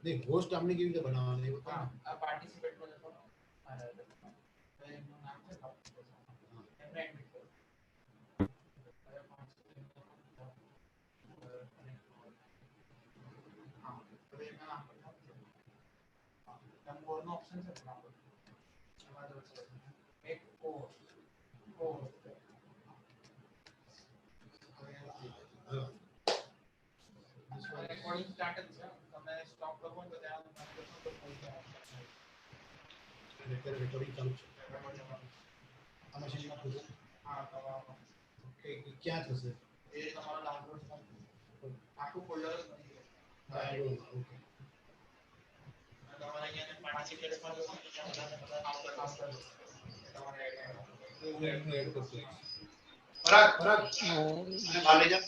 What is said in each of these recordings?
नहीं होस्ट हमने की लिए बनावा नहीं होता हां आप पार्टिसिपेट को देखो तो एमનું નામ છે એમને એડમિટ કરો हां तो એમના નામ પર તમે કોડનો ઓપ્શન છે નામ પર એક કોડ recording started છે તમે સ્ટોપ કરો તો ત્યાં મને જશો તો કોઈ recording ચાલુ છે આમાં છે હા તો ઓકે ક્યાં થશે એ તમારો ડાઉનલોડ આખું ફોલ્ડર બની ગયું ઓકે તમારે અહીંયા પાર્ટિસિપેટ માં જશો તો ત્યાં બધા આવતા તમારે એડ કરશે પરાગ પરાગ અને બહાર લઈ જા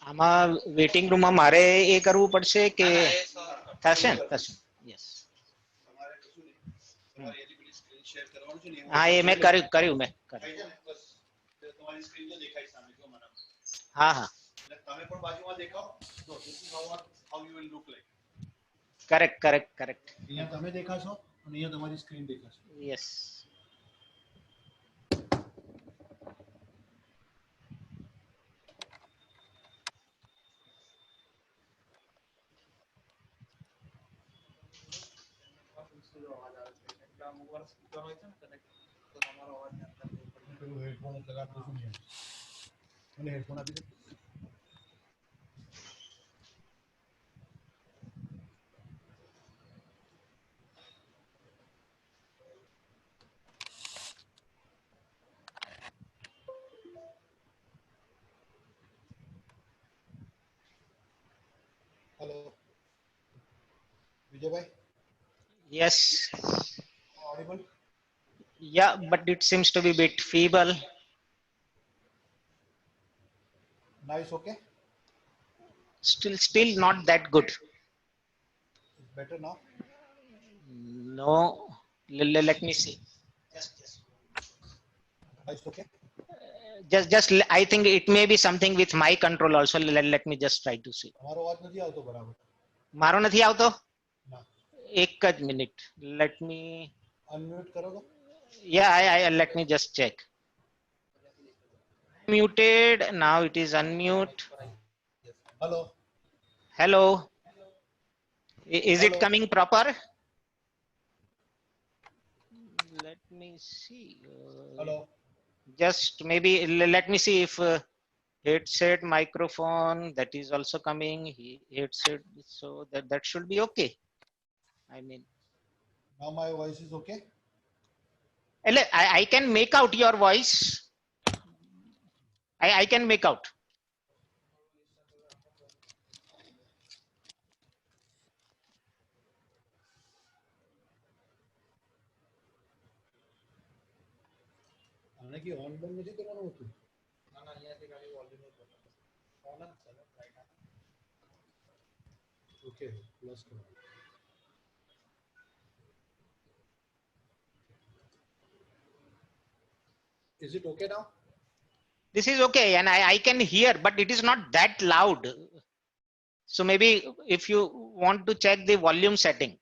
આમાં વેટિંગ રૂમમાં મારે એ કરવું પડશે કે થશે ને થશે યસ તમારે કશું નહીં તમારી એલિબિલિટી સ્ક્રીન શેર કરવાનું છે ને હા એ મેં કર્યું મેં કર્યું બસ તમારી સ્ક્રીન તો દેખાય સામે જો મને હા હા એટલે તમે પણ બાજુમાં દેખાઓ તો this is how you will look like correct અહીંયા તમે દેખાશો અને અહીંયા તમારી સ્ક્રીન દેખાશે યસ અમુક વાર સ્પીકર હોય છે ને કનેક્ટ તો તમારો અવાજ ને અંદર પેલું હેડફોન લગાવતો શું નહીં મને હેડફોન આપી દે હેલો વિજયભાઈ yes audible yeah but it seems to be a bit feeble now it's okay still not that good it's better now no let me see now it's okay just I think it may be something with my control also let me just try to see તમારો અવાજ નથી આવતો બરાબર મારો નથી આવતો ના એક જ મિનિટ let me અનમ્યુટ કરો તો yeah I let me just check muted now it is unmute hello hello is it hello coming proper let me see hello just maybe let me see if headset microphone that is also coming headset so that should be okay I mean now my voice is okay I can make out your voice I can make out આને કે on બંધ નથી કરવાનું હતું ના ના અહીંયાથી ખાલી વોલ્યુમ જ બતાવે ઓન જ છે રાઈટ ઓકે પ્લસ કરો is it okay now this is okay and I can hear but it is not that loud so maybe if you want to check the volume setting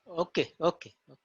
Okay, okay, okay.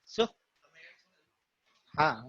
So, हाँ,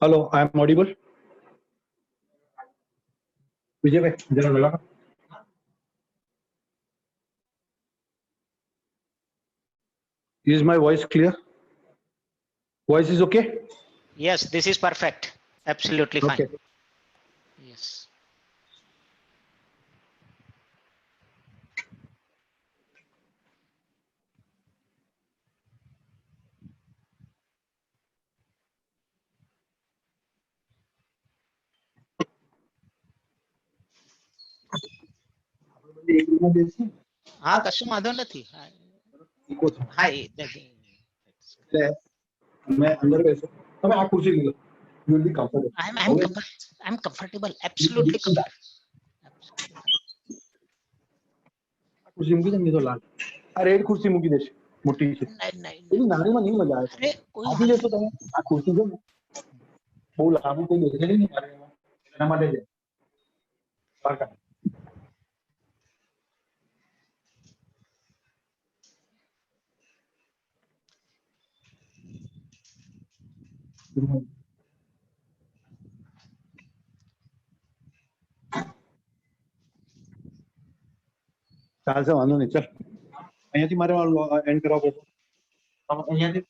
Hello, I am audible. Vijay bhai, जरा लगा. Is my voice clear? Voice is okay? Yes, this is perfect. Absolutely fine. Okay. Yes. हाँ कશું વાંધો નથી. Hi. मैं अंदर बैठो. તમે આ ખુરશી લો. You will be comfortable. I'm comfortable. Absolutely comfortable. ખુરશી મૂકી દે ને તો લાલ. આ રેડ ખુરશી મૂકી દેશે. મોટી છે. નહીં. એની નાનીમાં નહીં મજા આવે. અરે કોઈ આપી દેશો તમે. આ ખુરશી જો ને. બહુ લાંબુ કોઈ બેસે નહીં મારે એમાં. એના માટે છે. પાકા. ચાલશે વાંધો નહીં ચાલ અહીંયાથી મારે એન્ડ કરવા પડશે અહીંયાથી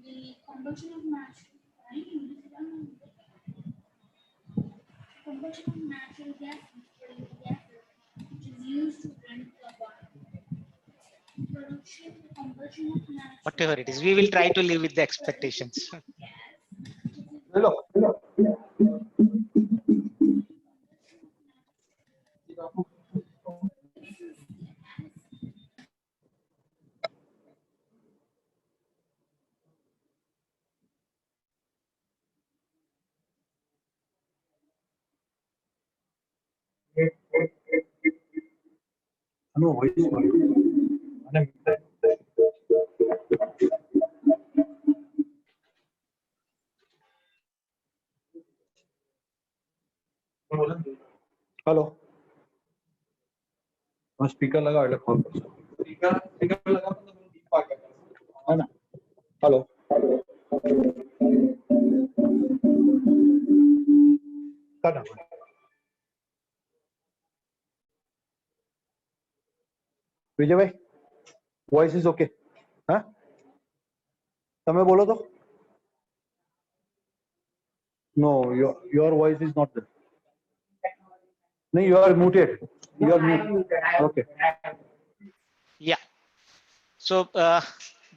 the combustion of natural, right? Combustion of natural gas, which is used to run the body. Production, combustion of natural whatever it is, we will try to live with the expectations. hello no voice hello speaker लगा એટલે phone કરશો speaker લગા તો deep પાક है ना hello કાઢા વિજય ભાઈ voice is okay હા તમે બોલો તો no your voice is not there no you are muted you are muted okay Yeah. So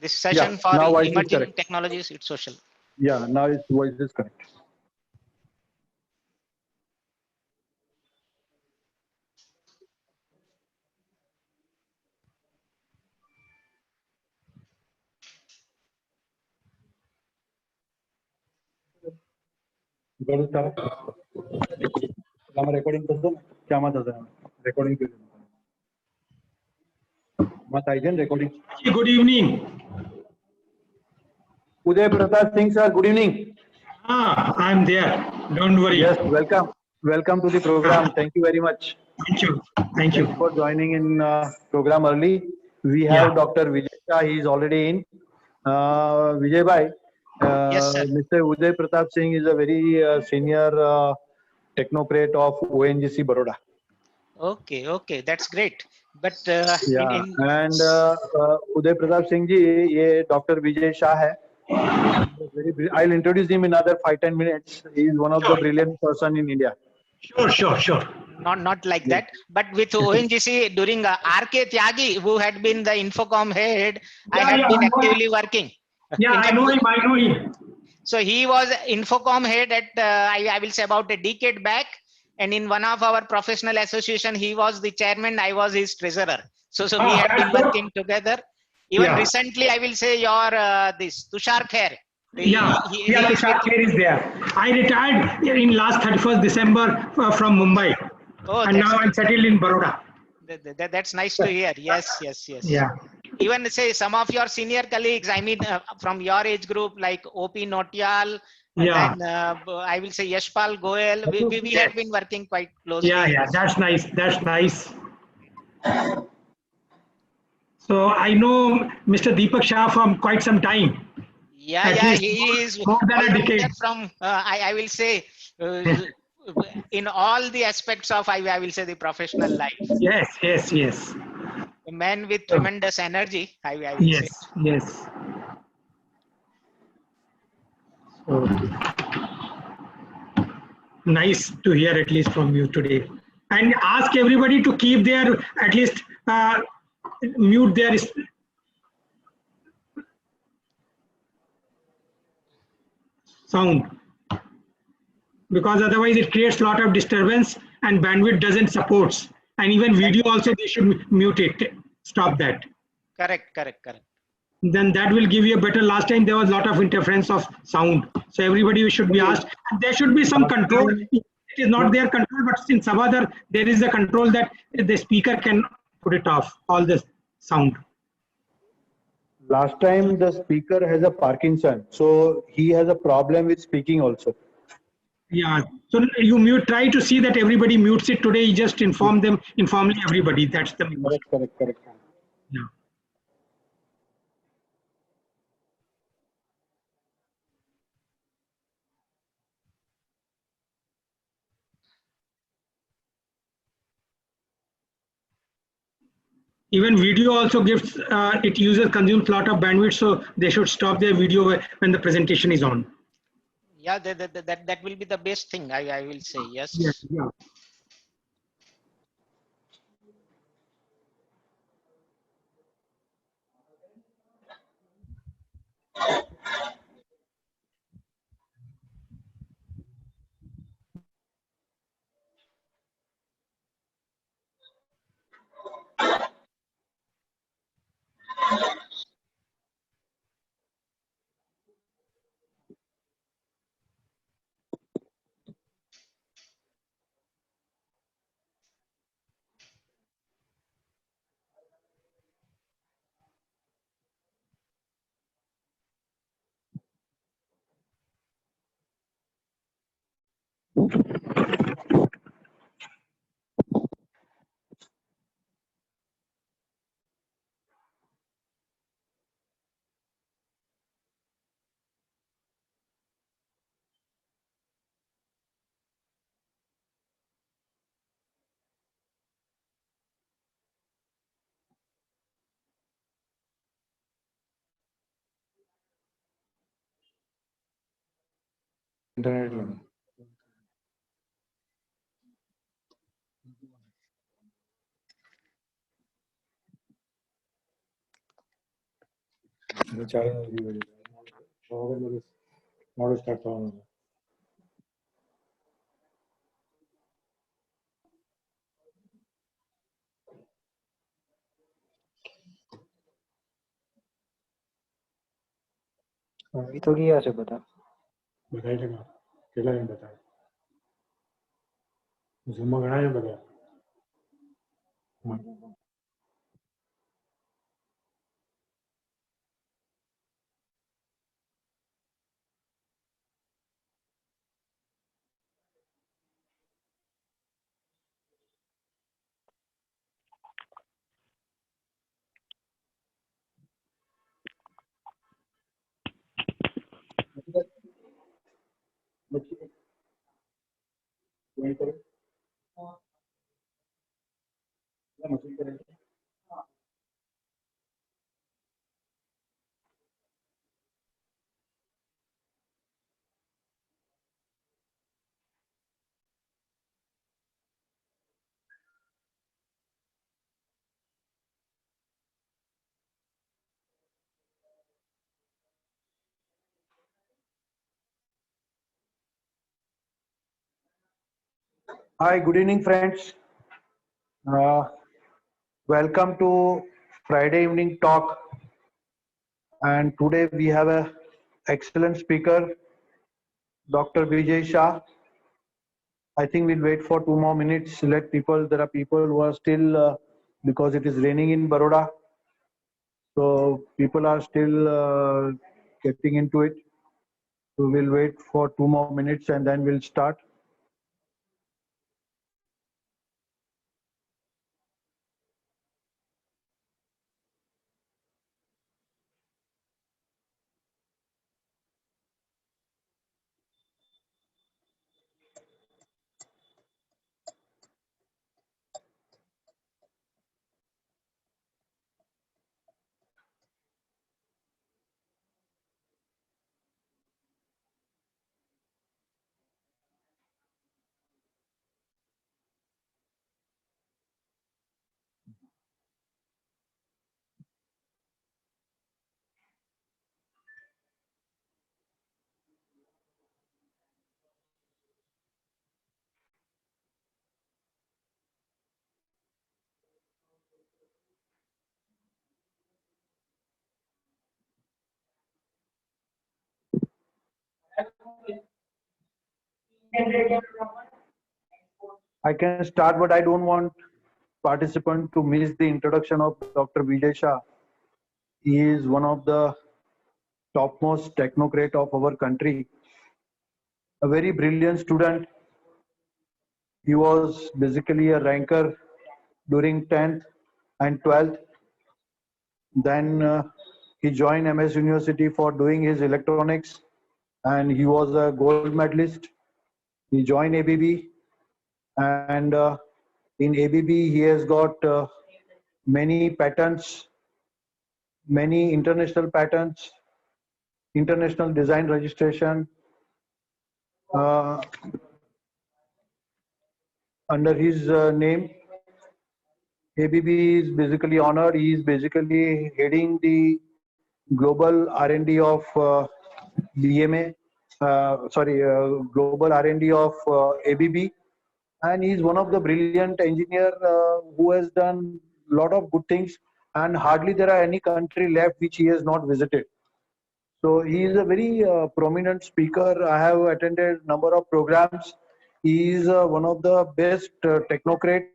this session Yeah, for now voice is emerging correct. technologies, it's social. yeah now his voice is correct ગળું ચાલે આમાં recording કરશો ને ક્યાંમાં થશે recording કેવી માં થાય છે ને recording Good evening. Uday Pratap Singh sir good evening I'm there. Don't worry. yes welcome to the program thank you very much Thank you. Thank you. for joining in program early we have Yeah. Dr. Vijay Shah, he is already in Vijay bhai Yes, sir. Mr. Uday Pratap Singh is a very senior technocrat of ONGC Baroda. Okay, that's great. But Yeah, and Uday Pratap Singh ji, ये Dr. Vijay Shah है. I'll introduce him in another 5-10 minutes. He is one of the brilliant person in India. Sure. not like that. But with ONGC during RK Tyagi, who had been the Infocom head, I had been actively working. Yeah, In I fact, know him. So he was Infocom head at I will say about a decade back, and in one of our professional association, he was the chairman. I was his treasurer. So we had been working together. Even Yeah. recently, I will say your this Tushar Khair. Tushar Khair is there. I retired in last 31st December from Mumbai. Oh, And now I'm settled in Baroda. that's nice to hear. Yes, yes, yes. Yeah. Even say some of your senior colleagues, I mean, from your age group, like OP Notial, and Yeah. then I will say Yashpal Goel, we had been working quite closely. Yeah, yeah, that's nice. That's nice. So I know Mr. Deepak Shah from quite some time. Yeah, At yeah, least he is more than a altogether decade. from, I will say, in all the aspects of, I will say, the professional life. Yes, yes, yes. A man with tremendous energy, I will say. Yes, yes. So, nice to hear at least from you today. And ask everybody to keep their, at least mute their sound, because otherwise it creates a lot of disturbance and bandwidth doesn't support. And even video also, they should mute it, stop that. Correct, correct, correct. Then that will give you a better. Last time there was a lot of interference of sound, so everybody should be asked, and there should be some control. It is not their control, but in some other there is a control that the speaker can put it off, all the sound. Last time the speaker has a Parkinson, so he has a problem with speaking also. Yeah, so you mute, try to see that everybody mutes it today. You just inform them, informally everybody. That's the most. Correct. Yeah. Even video also gives, it consumes a lot of bandwidth, so they should stop their video when the presentation is on. Yeah, that will be the best thing, I will say, yes. Yeah, yeah. Internet में model start करना अभी तो किया से बता बताइए लगा केला नहीं बता जुम्मा गणा नहीं बता Hi, good evening, friends. Welcome to Friday evening talk. And today we have a excellent speaker, Dr. Vijay Shah. I think we'll wait for 2 more minutes. Let people, there are people who are still, because it is raining in Baroda. So people are still getting into it. So we'll wait for 2 more minutes and then we'll start. I can start, but I don't want participant to miss the introduction of Dr. Vijay Shah. He is one of the topmost technocrat of our country. A very brilliant student. He was basically a ranker during 10th and 12th. Then he joined MS University for doing his electronics and he was a gold medalist. He joined ABB and in ABB he has got many patents, many international patents, international design registration under his name. ABB is basically honored. He is basically heading the global R&D of BMA, global R&D of ABB, and he is one of the brilliant engineer who has done a lot of good things, and hardly there are any country left which he has not visited. So he is a very prominent speaker. I have attended number of programs. He is one of the best technocrat,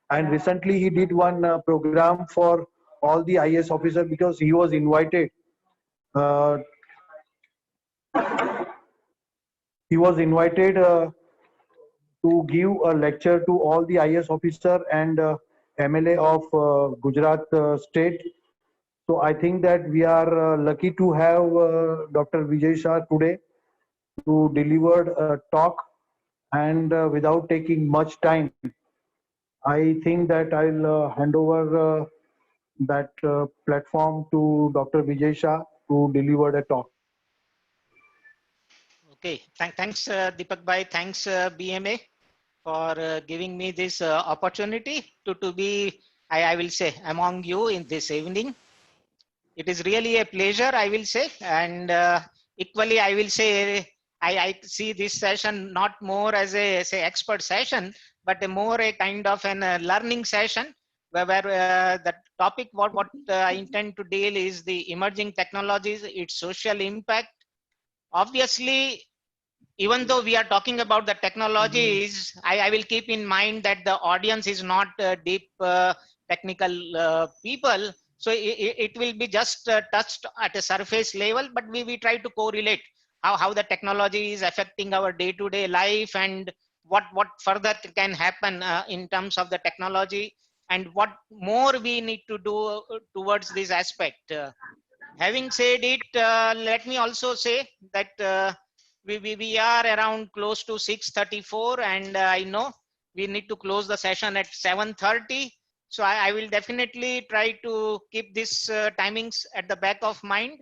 and recently he did one program for all the IS officers because he was invited. He was invited to give a lecture to all the IS officer and MLA of Gujarat state. So I think that we are lucky to have Dr. Vijay Shah today to deliver a talk, and without taking much time, I think that I'll hand over that platform to Dr. Vijay Shah to deliver the talk. Okay, thanks Deepak Bhai, thanks BMA for giving me this opportunity to be, I will say, among you in this evening. It is really a pleasure, I will say, and equally I will say I see this session not more as a expert session, but more a kind of an learning session where the topic what I intend to deal is the emerging technologies, its social impact. Obviously, even though we are talking about the technologies, I will keep in mind that the audience is not deep technical people. So it will be just touched at a surface level, but we try to correlate how the technology is affecting our day-to-day life and what further can happen in terms of the technology and what more we need to do towards this aspect. Having said it, let me also say that we are around close to 6:34 and I know we need to close the session at 7:30. So I will definitely try to keep this timings at the back of mind.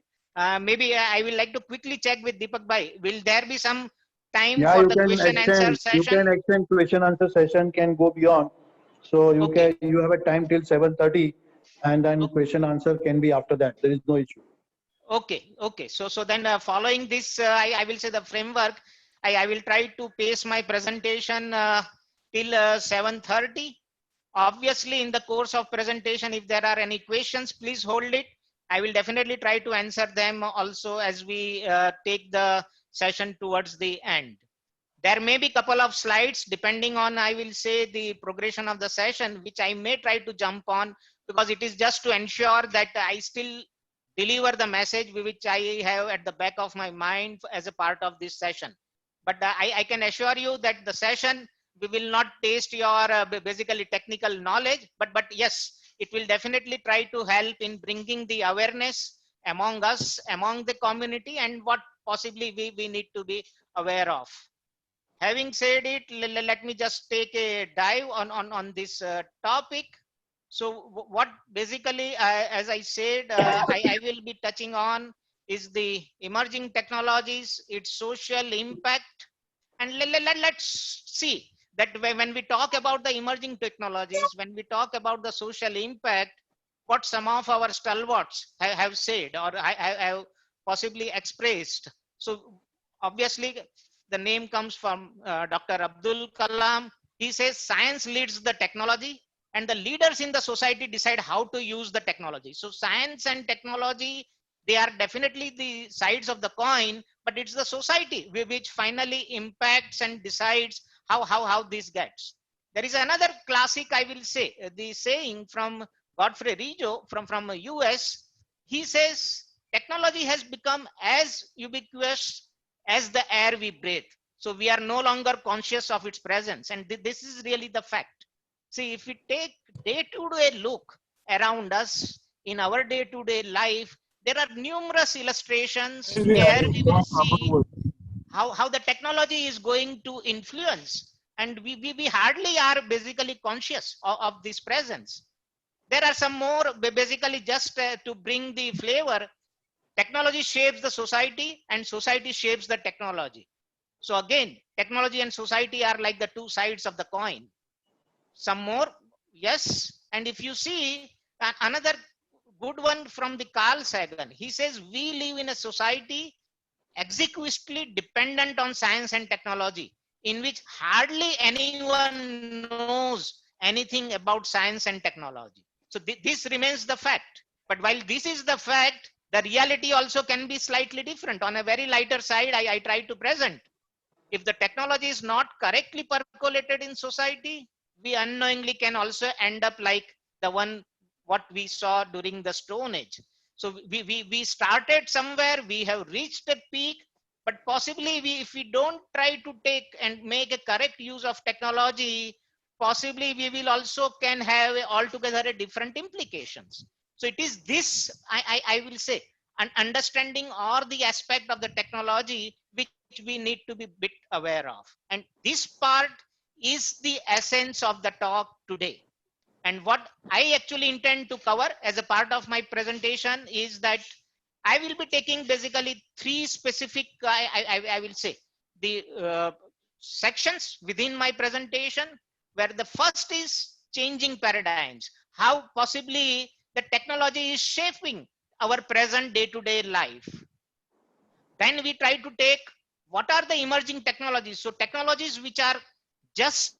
Maybe I will like to quickly check with Deepak Bhai. Will there be some time Yeah, for you the can question answer extend. You session? can extend question answer session can go beyond. So you Okay. can, you have a time till 7:30, and then Okay. question answer can be after that. There is no issue. Okay. So then following this, I will say the framework, I will try to pace my presentation till 7:30. Obviously, in the course of presentation, if there are any questions, please hold it. I will definitely try to answer them also as we take the session towards the end. There may be couple of slides depending on, I will say, the progression of the session, which I may try to jump on, because it is just to ensure that I still deliver the message which I have at the back of my mind as a part of this session. But I can assure you that the session, we will not taste your basically technical knowledge, but yes, it will definitely try to help in bringing the awareness among us, among the community, and what possibly we need to be aware of. Having said it, let me just take a dive on this topic. So what basically, as I said, I will be touching on is the emerging technologies, its social impact, and let's see that when we talk about the emerging technologies, when we talk about the social impact, what some of our stalwarts have said or have possibly expressed. So obviously, the name comes from Dr. Abdul Kalam. He says science leads the technology, and the leaders in the society decide how to use the technology. So science and technology, they are definitely the sides of the coin, but it's the society which finally impacts and decides how this gets. There is another classic, I will say, the saying from Godfrey Rizzo from US. He says technology has become as ubiquitous as the air we breathe. So we are no longer conscious of its presence, and this is really the fact. See, if we take day-to-day look around us in our day-to-day life, there are numerous illustrations where we will see how the technology is going to influence, and we hardly are basically conscious of this presence. There are some more, basically just to bring the flavor. Technology shapes the society and society shapes the technology. So again, technology and society are like the two sides of the coin. Some more, yes. And if you see another good one from the Carl Sagan, he says we live in a society exquisitely dependent on science and technology, in which hardly anyone knows anything about science and technology. So this remains the fact. But while this is the fact, the reality also can be slightly different. On a very lighter side, I try to present. If the technology is not correctly percolated in society, we unknowingly can also end up like the one what we saw during the Stone Age. So we started somewhere, we have reached a peak, but possibly if we don't try to take and make a correct use of technology, possibly we will also can have altogether a different implications. So it is this, I will say, an understanding or the aspect of the technology which we need to be bit aware of. And this part is the essence of the talk today. And what I actually intend to cover as a part of my presentation is that I will be taking basically three specific, I will say, the sections within my presentation, where the first is changing paradigms, how possibly the technology is shaping our present day-to-day life. Then we try to take what are the emerging technologies. So technologies which are just,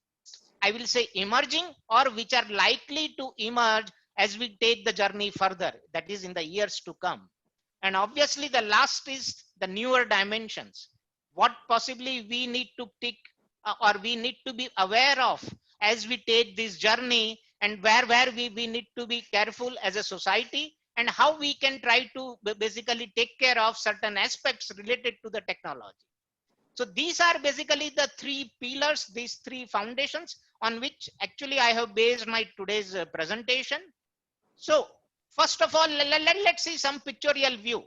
I will say, emerging or which are likely to emerge as we take the journey further, that is in the years to come. And obviously the last is the newer dimensions. What possibly we need to take or we need to be aware of as we take this journey, and where we need to be careful as a society, and how we can try to basically take care of certain aspects related to the technology. So these are basically the three pillars, these three foundations on which actually I have based my today's presentation. So first of all, let's see some pictorial view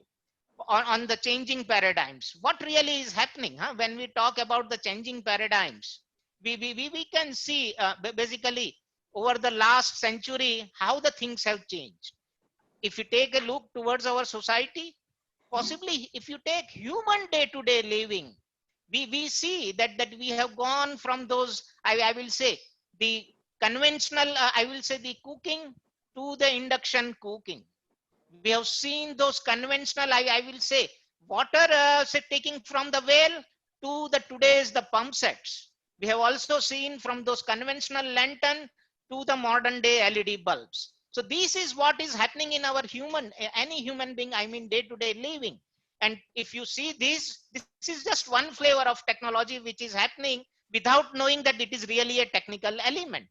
on the changing paradigms. What really is happening when we talk about the changing paradigms? We can see basically over the last century how the things have changed. If you take a look towards our society, possibly if you take human day-to-day living, we see that we have gone from those, I will say, the conventional, I will say, the cooking to the induction cooking. We have seen those conventional, I will say, water say, taking from the well to the today's the pump sets. We have also seen from those conventional lantern to the modern day LED bulbs. So this is what is happening in our human, any human being, I mean, day-to-day living. And if you see this is just one flavor of technology which is happening without knowing that it is really a technical element.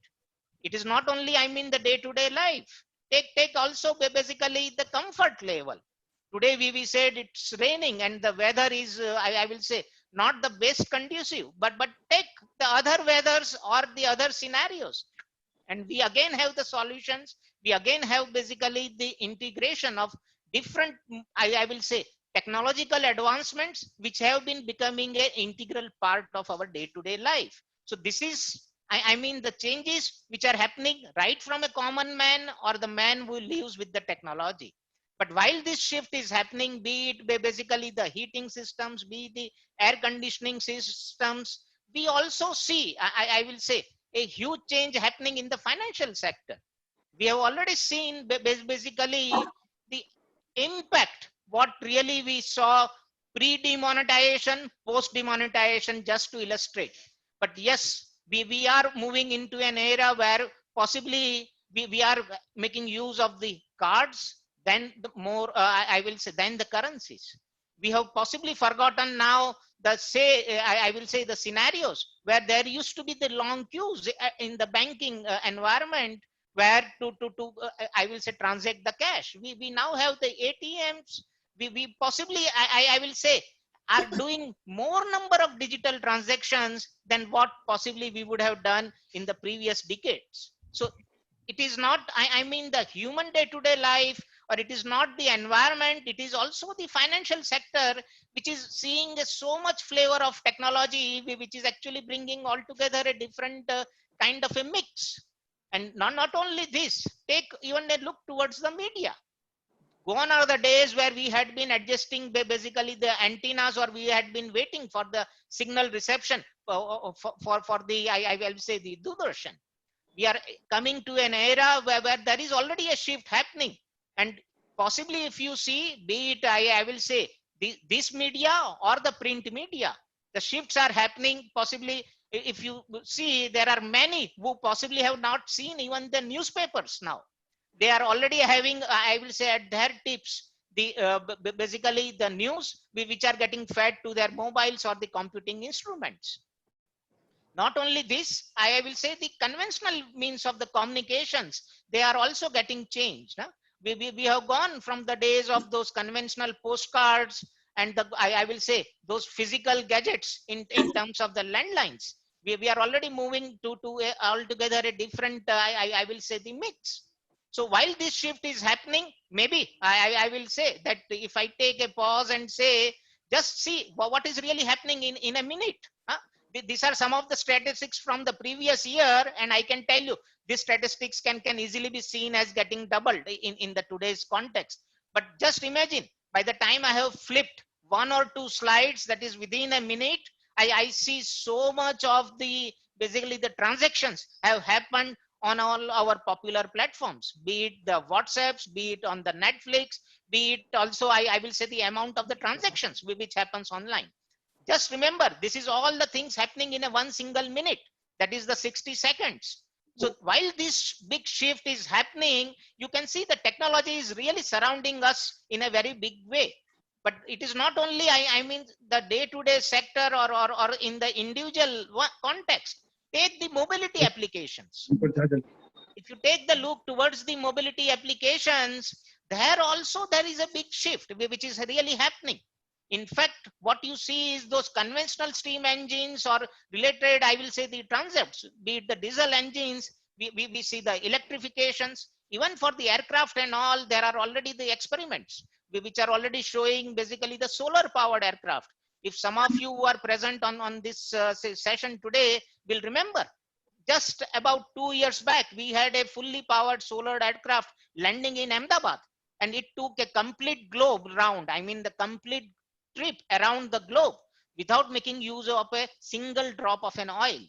It is not only, I mean, the day-to-day life. Take also basically the comfort level. Today we said it's raining and the weather is, I will say, not the best conducive, but take the other weathers or the other scenarios. And we again have the solutions. We again have basically the integration of different, I will say, technological advancements which have been becoming an integral part of our day-to-day life. So this is, I mean, the changes which are happening right from a common man or the man who lives with the technology. But while this shift is happening, be it basically the heating systems, be it the air conditioning systems, we also see, I will say, a huge change happening in the financial sector. We have already seen basically the impact, what really we saw pre-demonetization, post-demonetization, just to illustrate. But yes, we are moving into an era where possibly we are making use of the cards, then the more, I will say, then the currencies. We have possibly forgotten now the say, I will say, the scenarios where there used to be the long queues in the banking environment where I will say, transact the cash. We now have the ATMs. We possibly, I will say, are doing more number of digital transactions than what possibly we would have done in the previous decades. So it is not, I mean, the human day-to-day life, or it is not the environment, it is also the financial sector which is seeing so much flavor of technology, which is actually bringing all together a different kind of a mix. And not only this, take even a look towards the media. Gone are the days where we had been adjusting basically the antennas, or we had been waiting for the signal reception for the, I will say, the Doordarshan. We are coming to an era where there is already a shift happening. And possibly if you see, be it, I will say, this media or the print media, the shifts are happening. Possibly if you see, there are many who possibly have not seen even the newspapers now. They are already having, I will say, at their tips, the basically the news which are getting fed to their mobiles or the computing instruments. Not only this, I will say, the conventional means of the communications, they are also getting changed. Huh? We have gone from the days of those conventional postcards and the, I will say, those physical gadgets in terms of the landlines. We are already moving to altogether a different, I will say, the mix. So while this shift is happening, maybe I will say that if I take a pause and say, just see what is really happening in a minute. Huh? These are some of the statistics from the previous year, and I can tell you these statistics can easily be seen as getting doubled in the today's context. But just imagine, by the time I have flipped one or two slides, that is within a minute, I see so much of the basically the transactions have happened on all our popular platforms, be it the WhatsApps, be it on the Netflix, be it also, I will say, the amount of the transactions which happens online. Just remember, this is all the things happening in a one single minute. That is the 60 seconds. So while this big shift is happening, you can see the technology is really surrounding us in a very big way. But it is not only, I mean, the day-to-day sector or in the individual context. Take the mobility applications. If you take the look towards the mobility applications, there also there is a big shift which is really happening. In fact, what you see is those conventional steam engines or related, I will say, the transepts, be it the diesel engines, we see the electrifications. Even for the aircraft and all, there are already the experiments which are already showing basically the solar powered aircraft. If some of you who are present on this session today will remember, just about 2 years back, we had a fully powered solar aircraft landing in Ahmedabad, and it took a complete globe round. I mean, the complete trip around the globe without making use of a single drop of an oil.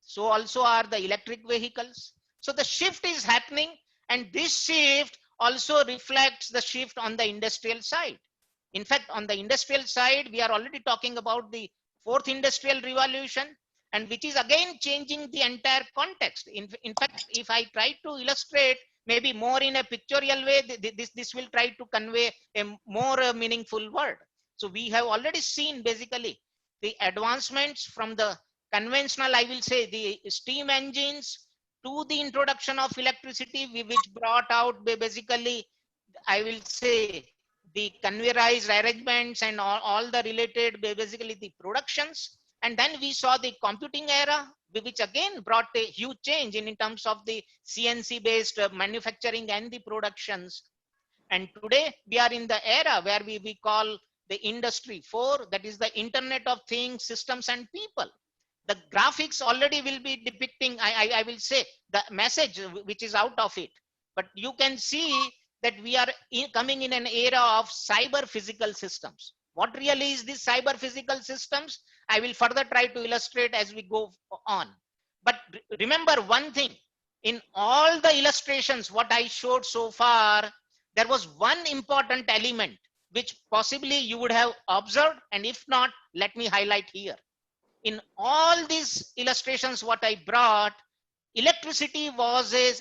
So also are the electric vehicles. So the shift is happening, and this shift also reflects the shift on the industrial side. In fact, on the industrial side, we are already talking about the fourth industrial revolution, and which is again changing the entire context. In fact, if I try to illustrate maybe more in a pictorial way, this will try to convey a more meaningful word. So we have already seen basically the advancements from the conventional, I will say, the steam engines to the introduction of electricity, which brought out basically, I will say, the conveyorized arrangements and all the related basically the productions. And then we saw the computing era, which again brought a huge change in terms of the CNC based manufacturing and the productions. And today we are in the era where we call the industry 4, that is the Internet of Things, systems and people. The graphics already will be depicting, I will say, the message which is out of it. But you can see that we are coming in an era of cyber physical systems. What really is this cyber physical systems? I will further try to illustrate as we go on. But remember one thing, in all the illustrations what I showed so far, there was one important element which possibly you would have observed, and if not, let me highlight here. In all these illustrations what I brought, electricity was a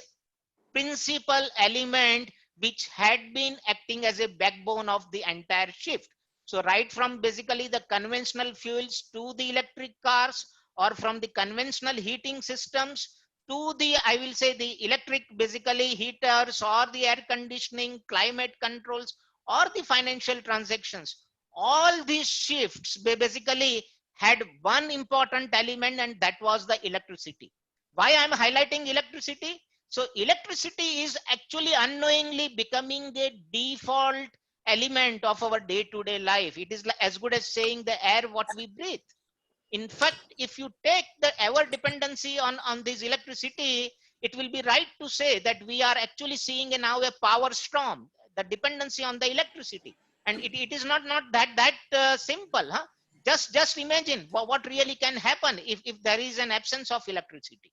principal element which had been acting as a backbone of the entire shift. So right from basically the conventional fuels to the electric cars, or from the conventional heating systems to the, I will say, the electric basically heaters or the air conditioning, climate controls, or the financial transactions, all these shifts basically had one important element, and that was the electricity. Why I'm highlighting electricity? So electricity is actually unknowingly becoming a default element of our day-to-day life. It is as good as saying the air what we breathe. In fact, if you take the ever dependency on this electricity, it will be right to say that we are actually seeing now a power storm, the dependency on the electricity. And it is not that simple. Huh? Just imagine what really can happen if there is an absence of electricity.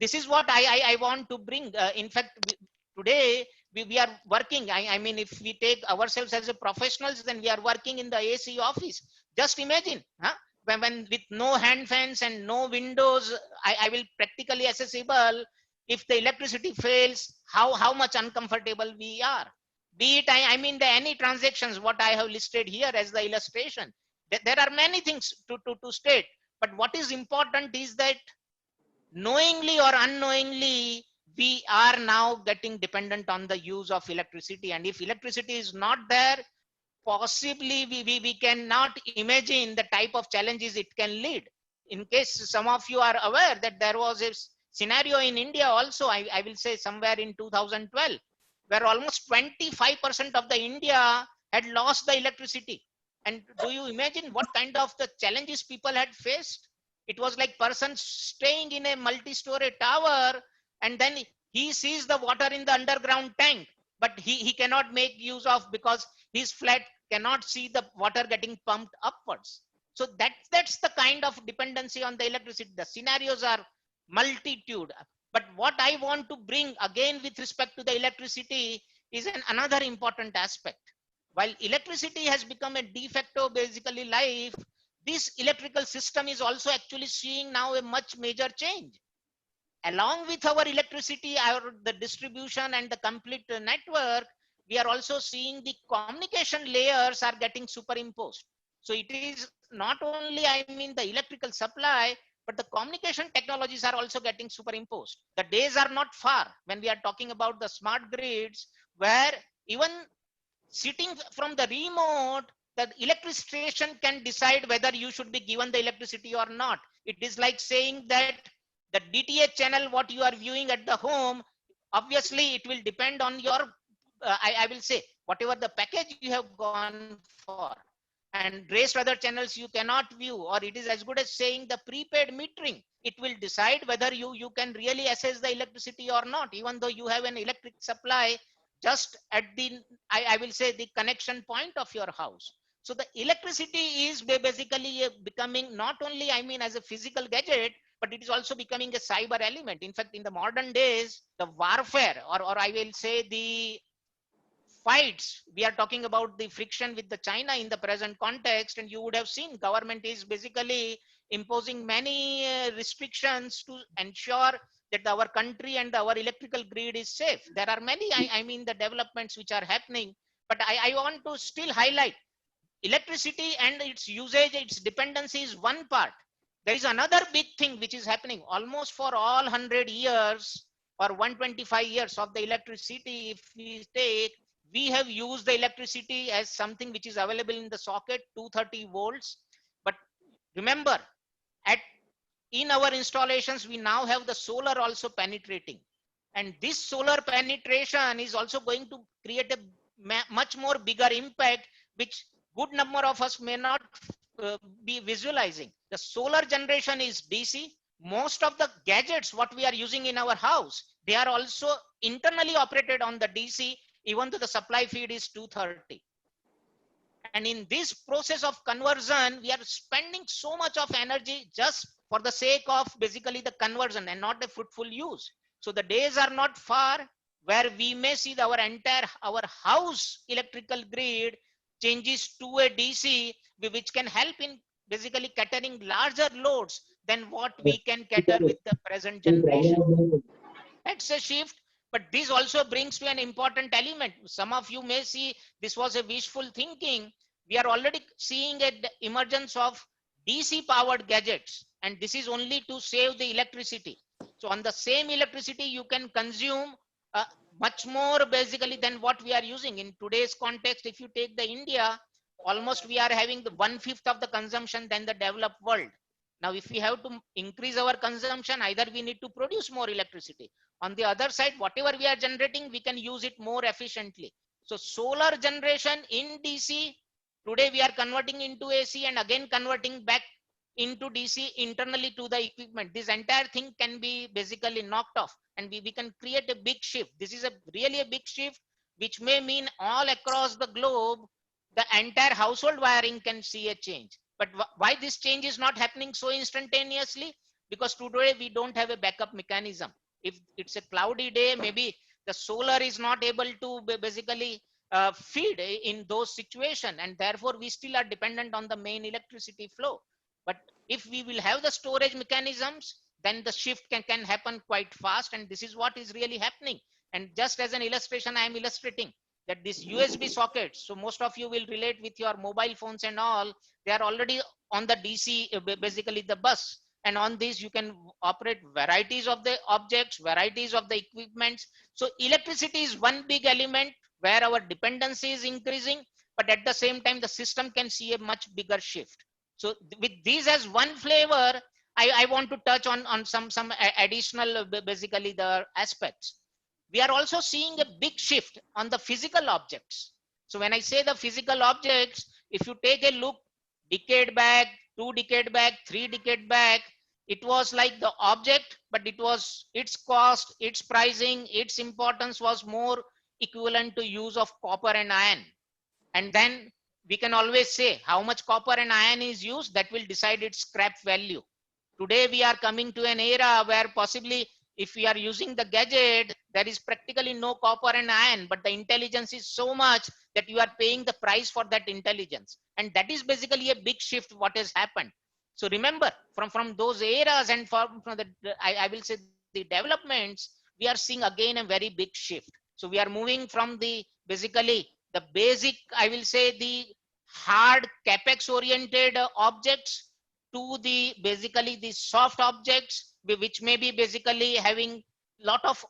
This is what I want to bring. In fact, today we are working. I mean, if we take ourselves as a professionals, then we are working in the AC office. Just imagine, huh? When with no hand fans and no windows, I will practically accessible. If the electricity fails, how much uncomfortable we are. Be it, I mean, the any transactions, what I have listed here as the illustration. There are many things to state, but what is important is that knowingly or unknowingly, we are now getting dependent on the use of electricity. And if electricity is not there, possibly we cannot imagine the type of challenges it can lead. In case some of you are aware that there was a scenario in India also, I will say somewhere in 2012, where almost 25% of the India had lost the electricity. And do you imagine what kind of the challenges people had faced? It was like person staying in a multi-story tower, and then he sees the water in the underground tank, but he cannot make use of, because his flat cannot see the water getting pumped upwards. So that's the kind of dependency on the electricity. The scenarios are multitude. But what I want to bring again with respect to the electricity is another important aspect. While electricity has become a de facto basically life, this electrical system is also actually seeing now a much major change. Along with our electricity, the distribution and the complete network, we are also seeing the communication layers are getting superimposed. So it is not only, I mean, the electrical supply, but the communication technologies are also getting superimposed. The days are not far when we are talking about the smart grids, where even sitting from the remote, the electric station can decide whether you should be given the electricity or not. It is like saying that the DTH channel, what you are viewing at the home, obviously it will depend on your, I will say, whatever the package you have gone for. And rest other channels you cannot view, or it is as good as saying the prepaid metering. It will decide whether you can really access the electricity or not, even though you have an electric supply just at the, I will say, the connection point of your house. So the electricity is basically becoming not only, I mean, as a physical gadget, but it is also becoming a cyber element. In fact, in the modern days, the warfare, or I will say the fights, we are talking about the friction with the China in the present context, and you would have seen government is basically imposing many restrictions to ensure that our country and our electrical grid is safe. There are many, I mean, the developments which are happening, but I want to still highlight electricity and its usage, its dependency is one part. There is another big thing which is happening almost for all 100 years or 125 years of the electricity. If we take, we have used the electricity as something which is available in the socket, 230 volts. But remember, at in our installations, we now have the solar also penetrating. And this solar penetration is also going to create a much more bigger impact, which good number of us may not be visualizing. The solar generation is DC. Most of the gadgets what we are using in our house, they are also internally operated on the DC, even though the supply feed is 230. And in this process of conversion, we are spending so much of energy just for the sake of basically the conversion and not the fruitful use. So the days are not far where we may see our house electrical grid changes to a DC, which can help in basically catering larger loads than what we can cater with the present generation. That's a shift. But this also brings me an important element. Some of you may see this was a wishful thinking. We are already seeing the emergence of DC powered gadgets, and this is only to save the electricity. So on the same electricity, you can consume much more basically than what we are using. In today's context, if you take the India, almost we are having the 1/5 of the consumption than the developed world. Now, if we have to increase our consumption, either we need to produce more electricity. On the other side, whatever we are generating, we can use it more efficiently. So solar generation in DC, today we are converting into AC and again converting back into DC internally to the equipment. This entire thing can be basically knocked off and we can create a big shift. This is really a big shift, which may mean all across the globe, the entire household wiring can see a change. But why this change is not happening so instantaneously? Because today we don't have a backup mechanism. If it's a cloudy day, maybe the solar is not able to basically feed in those situations, and therefore we still are dependent on the main electricity flow. But if we will have the storage mechanisms, then the shift can happen quite fast, and this is what is really happening. And just as an illustration, I am illustrating that this USB sockets, so most of you will relate with your mobile phones and all, they are already on the DC, basically the bus. And on this, you can operate varieties of the objects, varieties of the equipments. So electricity is one big element where our dependency is increasing, but at the same time, the system can see a much bigger shift. So with these as one flavor, I want to touch on some additional, basically the aspects. We are also seeing a big shift on the physical objects. So when I say the physical objects, if you take a look, decade back, 2 decades back, 3 decades back, it was like the object, but it was its cost, its pricing, its importance was more equivalent to use of copper and iron. And then we can always say how much copper and iron is used, that will decide its scrap value. Today we are coming to an era where possibly if we are using the gadget, there is practically no copper and iron, but the intelligence is so much that you are paying the price for that intelligence. And that is basically a big shift what has happened. So remember, from those eras and from the, I will say the developments, we are seeing again a very big shift. So we are moving from the basically the basic, I will say the hard capex oriented objects to the basically the soft objects, which may be basically having lot of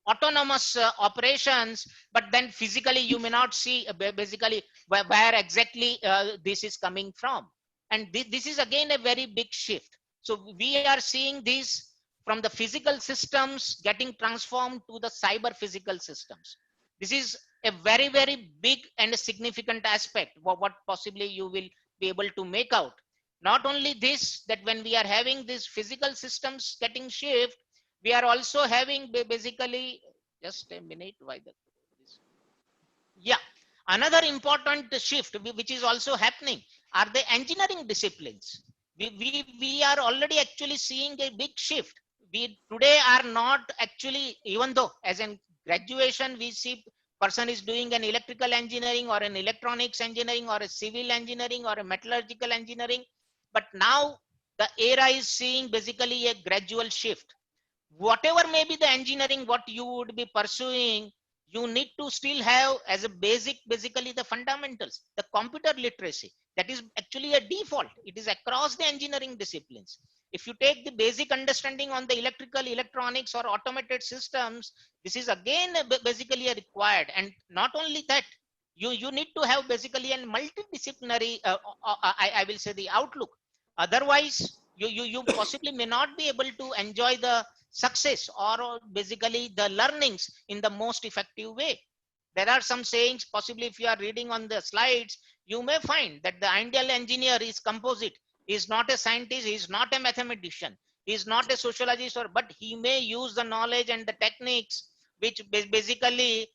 autonomous operations, but then physically you may not see basically where exactly this is coming from. And this is again a very big shift. So we are seeing this from the physical systems getting transformed to the cyber physical systems. This is a very, very big and a significant aspect of what possibly you will be able to make out. Not only this, that when we are having these physical systems getting shift, we are also having basically, just a minute, another important shift which is also happening are the engineering disciplines. We are already actually seeing a big shift. We today are not actually, even though as in graduation we see person is doing an electrical engineering or an electronics engineering or a civil engineering or a metallurgical engineering, but now the era is seeing basically a gradual shift. Whatever may be the engineering what you would be pursuing, you need to still have as a basically the fundamentals, the computer literacy. That is actually a default. It is across the engineering disciplines. If you take the basic understanding on the electrical, electronics or automated systems, this is again basically a required. And not only that, you need to have basically a multidisciplinary, I will say the outlook. Otherwise, you possibly may not be able to enjoy the success or basically the learnings in the most effective way. There are some sayings, possibly if you are reading on the slides, you may find that the ideal engineer is composite. He is not a scientist, he is not a mathematician, he is not a sociologist, but he may use the knowledge and the techniques which basically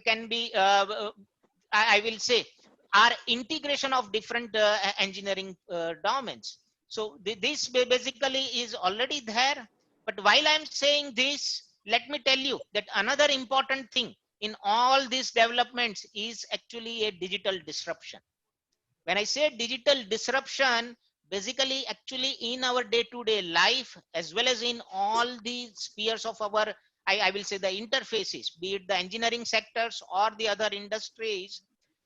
can be, I will say, are integration of different engineering domains. So this basically is already there. But while I'm saying this, let me tell you that another important thing in all these developments is actually a digital disruption. When I say digital disruption, basically actually in our day-to-day life, as well as in all the spheres of our, I will say the interfaces, be it the engineering sectors or the other industries,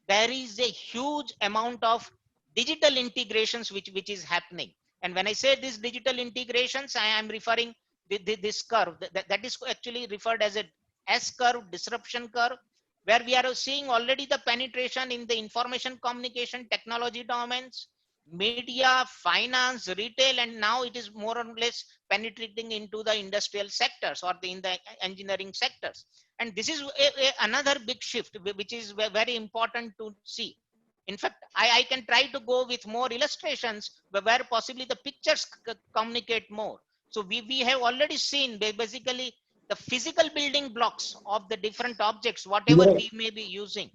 there is a huge amount of digital integrations which is happening. And when I say these digital integrations, I am referring this curve that is actually referred as a S curve, disruption curve, where we are seeing already the penetration in the information communication technology domains, media, finance, retail, and now it is more or less penetrating into the industrial sectors or in the engineering sectors. And this is another big shift, which is very important to see. In fact, I can try to go with more illustrations where possibly the pictures communicate more. So we have already seen basically the physical building blocks of the different objects, whatever we may be using.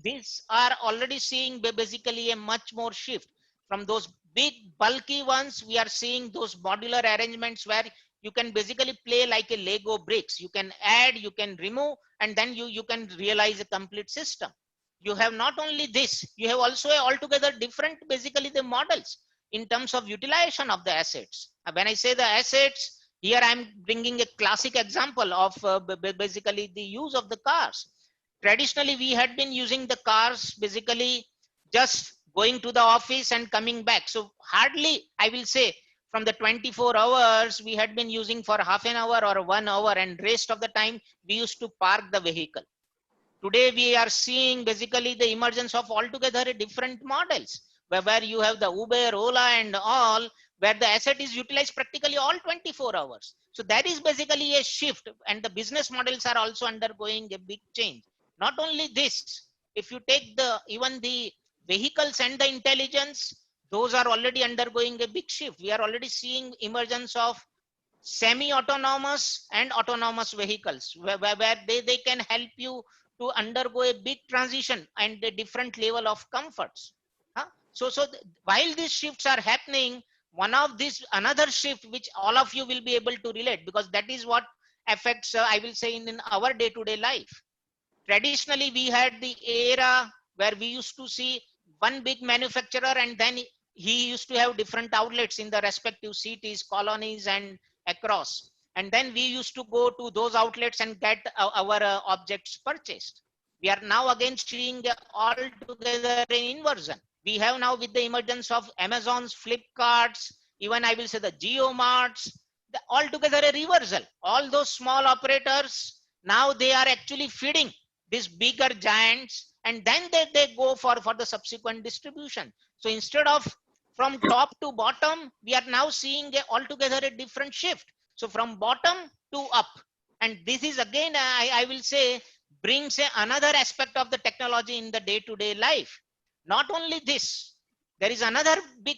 These are already seeing basically a much more shift from those big bulky ones. We are seeing those modular arrangements where you can basically play like a Lego bricks. You can add, you can remove, and then you can realize a complete system. You have not only this, you have also altogether different basically the models in terms of utilization of the assets. When I say the assets, here I'm bringing a classic example of basically the use of the cars. Traditionally, we had been using the cars basically just going to the office and coming back. So hardly, I will say, from the 24 hours, we had been using for half an hour or 1 hour, and rest of the time we used to park the vehicle. Today, we are seeing basically the emergence of altogether different models, where you have the Uber, Ola, and all, where the asset is utilized practically all 24 hours. So that is basically a shift, and the business models are also undergoing a big change. Not only this, if you take even the vehicles and the intelligence, those are already undergoing a big shift. We are already seeing emergence of semi-autonomous and autonomous vehicles, where they can help you to undergo a big transition and a different level of comforts. So while these shifts are happening, one of these, another shift which all of you will be able to relate, because that is what affects, I will say, in our day-to-day life. Traditionally, we had the era where we used to see one big manufacturer, and then he used to have different outlets in the respective cities, colonies, and across. And then we used to go to those outlets and get our objects purchased. We are now again seeing altogether an inversion. We have now, with the emergence of Amazon's, Flipkarts, even I will say the GeoMarts, altogether a reversal. All those small operators, now they are actually feeding these bigger giants, and then they go for the subsequent distribution. So instead of from top to bottom, we are now seeing altogether a different shift. So from bottom to up. And this is again, I will say, brings another aspect of the technology in the day-to-day life. Not only this, there is another big,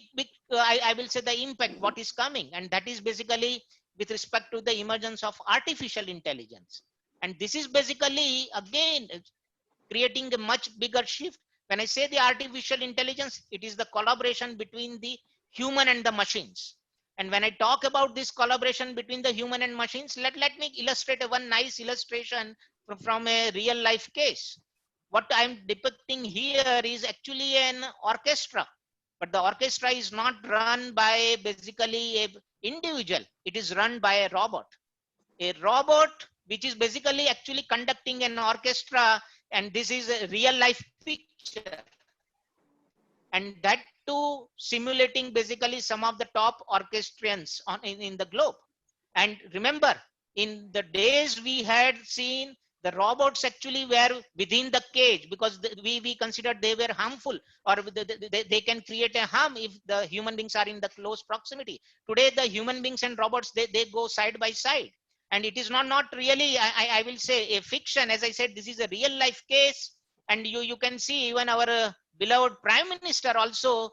I will say, the impact what is coming, and that is basically with respect to the emergence of artificial intelligence. And this is basically again creating a much bigger shift. When I say the artificial intelligence, it is the collaboration between the human and the machines. And when I talk about this collaboration between the human and machines, let me illustrate one nice illustration from a real life case. What I'm depicting here is actually an orchestra, but the orchestra is not run by basically an individual. It is run by a robot. A robot which is basically actually conducting an orchestra, and this is a real life picture. And that too simulating basically some of the top orchestrians in the globe. And remember, in the days we had seen, the robots actually were within the cage because we considered they were harmful, or they can create a harm if the human beings are in the close proximity. Today, the human beings and robots, they go side by side. And it is not really, I will say, a fiction. As I said, this is a real life case. And you can see even our beloved Prime Minister also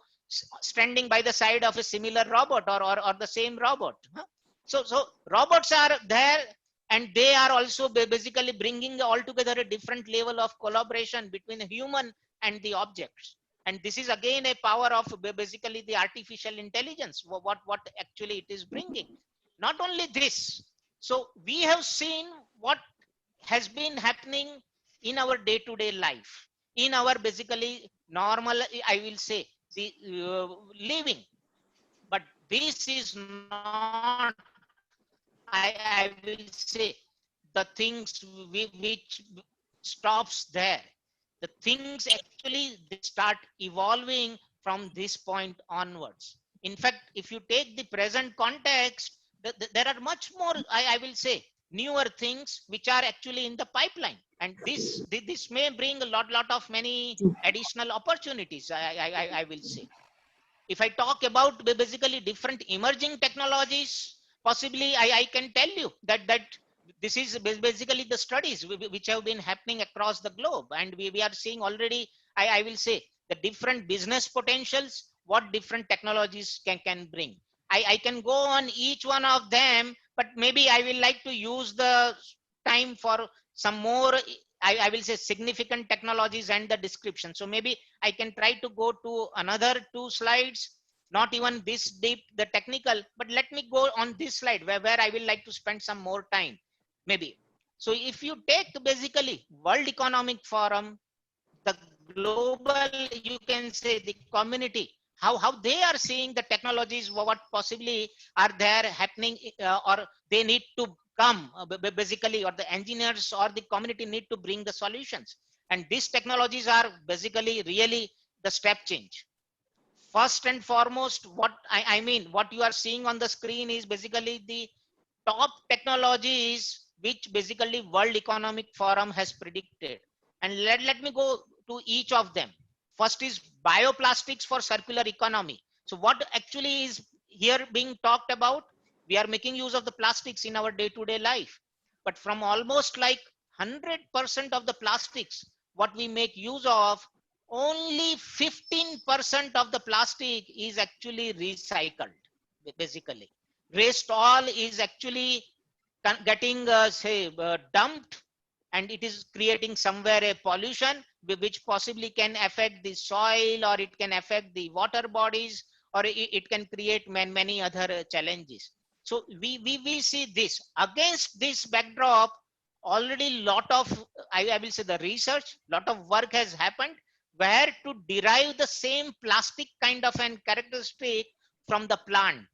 standing by the side of a similar robot or the same robot. So robots are there, and they are also basically bringing altogether a different level of collaboration between the human and the objects. And this is again a power of basically the artificial intelligence, what actually it is bringing. Not only this, so we have seen what has been happening in our day-to-day life, in our basically normal, I will say, the living. But this is not, I will say, the things which stops there. The things actually they start evolving from this point onwards. In fact, if you take the present context, there are much more, I will say, newer things which are actually in the pipeline. And this may bring a lot of many additional opportunities, I will say. If I talk about basically different emerging technologies, possibly I can tell you that this is basically the studies which have been happening across the globe, and we are seeing already, I will say, the different business potentials, what different technologies can bring. I can go on each one of them, but maybe I will like to use the time for some more, I will say, significant technologies and the description. So maybe I can try to go to another 2 slides, not even this deep, the technical, but let me go on this slide where I will like to spend some more time, maybe. So if you take basically World Economic Forum, the global, you can say, the community, how they are seeing the technologies, what possibly are there happening, or they need to come basically, or the engineers or the community need to bring the solutions. And these technologies are basically really the step change. First and foremost, what I mean, what you are seeing on the screen is basically the top technologies which basically World Economic Forum has predicted. And let me go to each of them. First is bioplastics for circular economy. So what actually is here being talked about? We are making use of the plastics in our day-to-day life, but from almost like 100% of the plastics what we make use of, only 15% of the plastic is actually recycled. Basically, rest all is actually getting dumped, and it is creating somewhere a pollution which possibly can affect the soil, or it can affect the water bodies, or it can create many other challenges. So we see this. Against this backdrop, already lot of, I will say, the research, lot of work has happened where to derive the same plastic kind of an characteristic from the plant,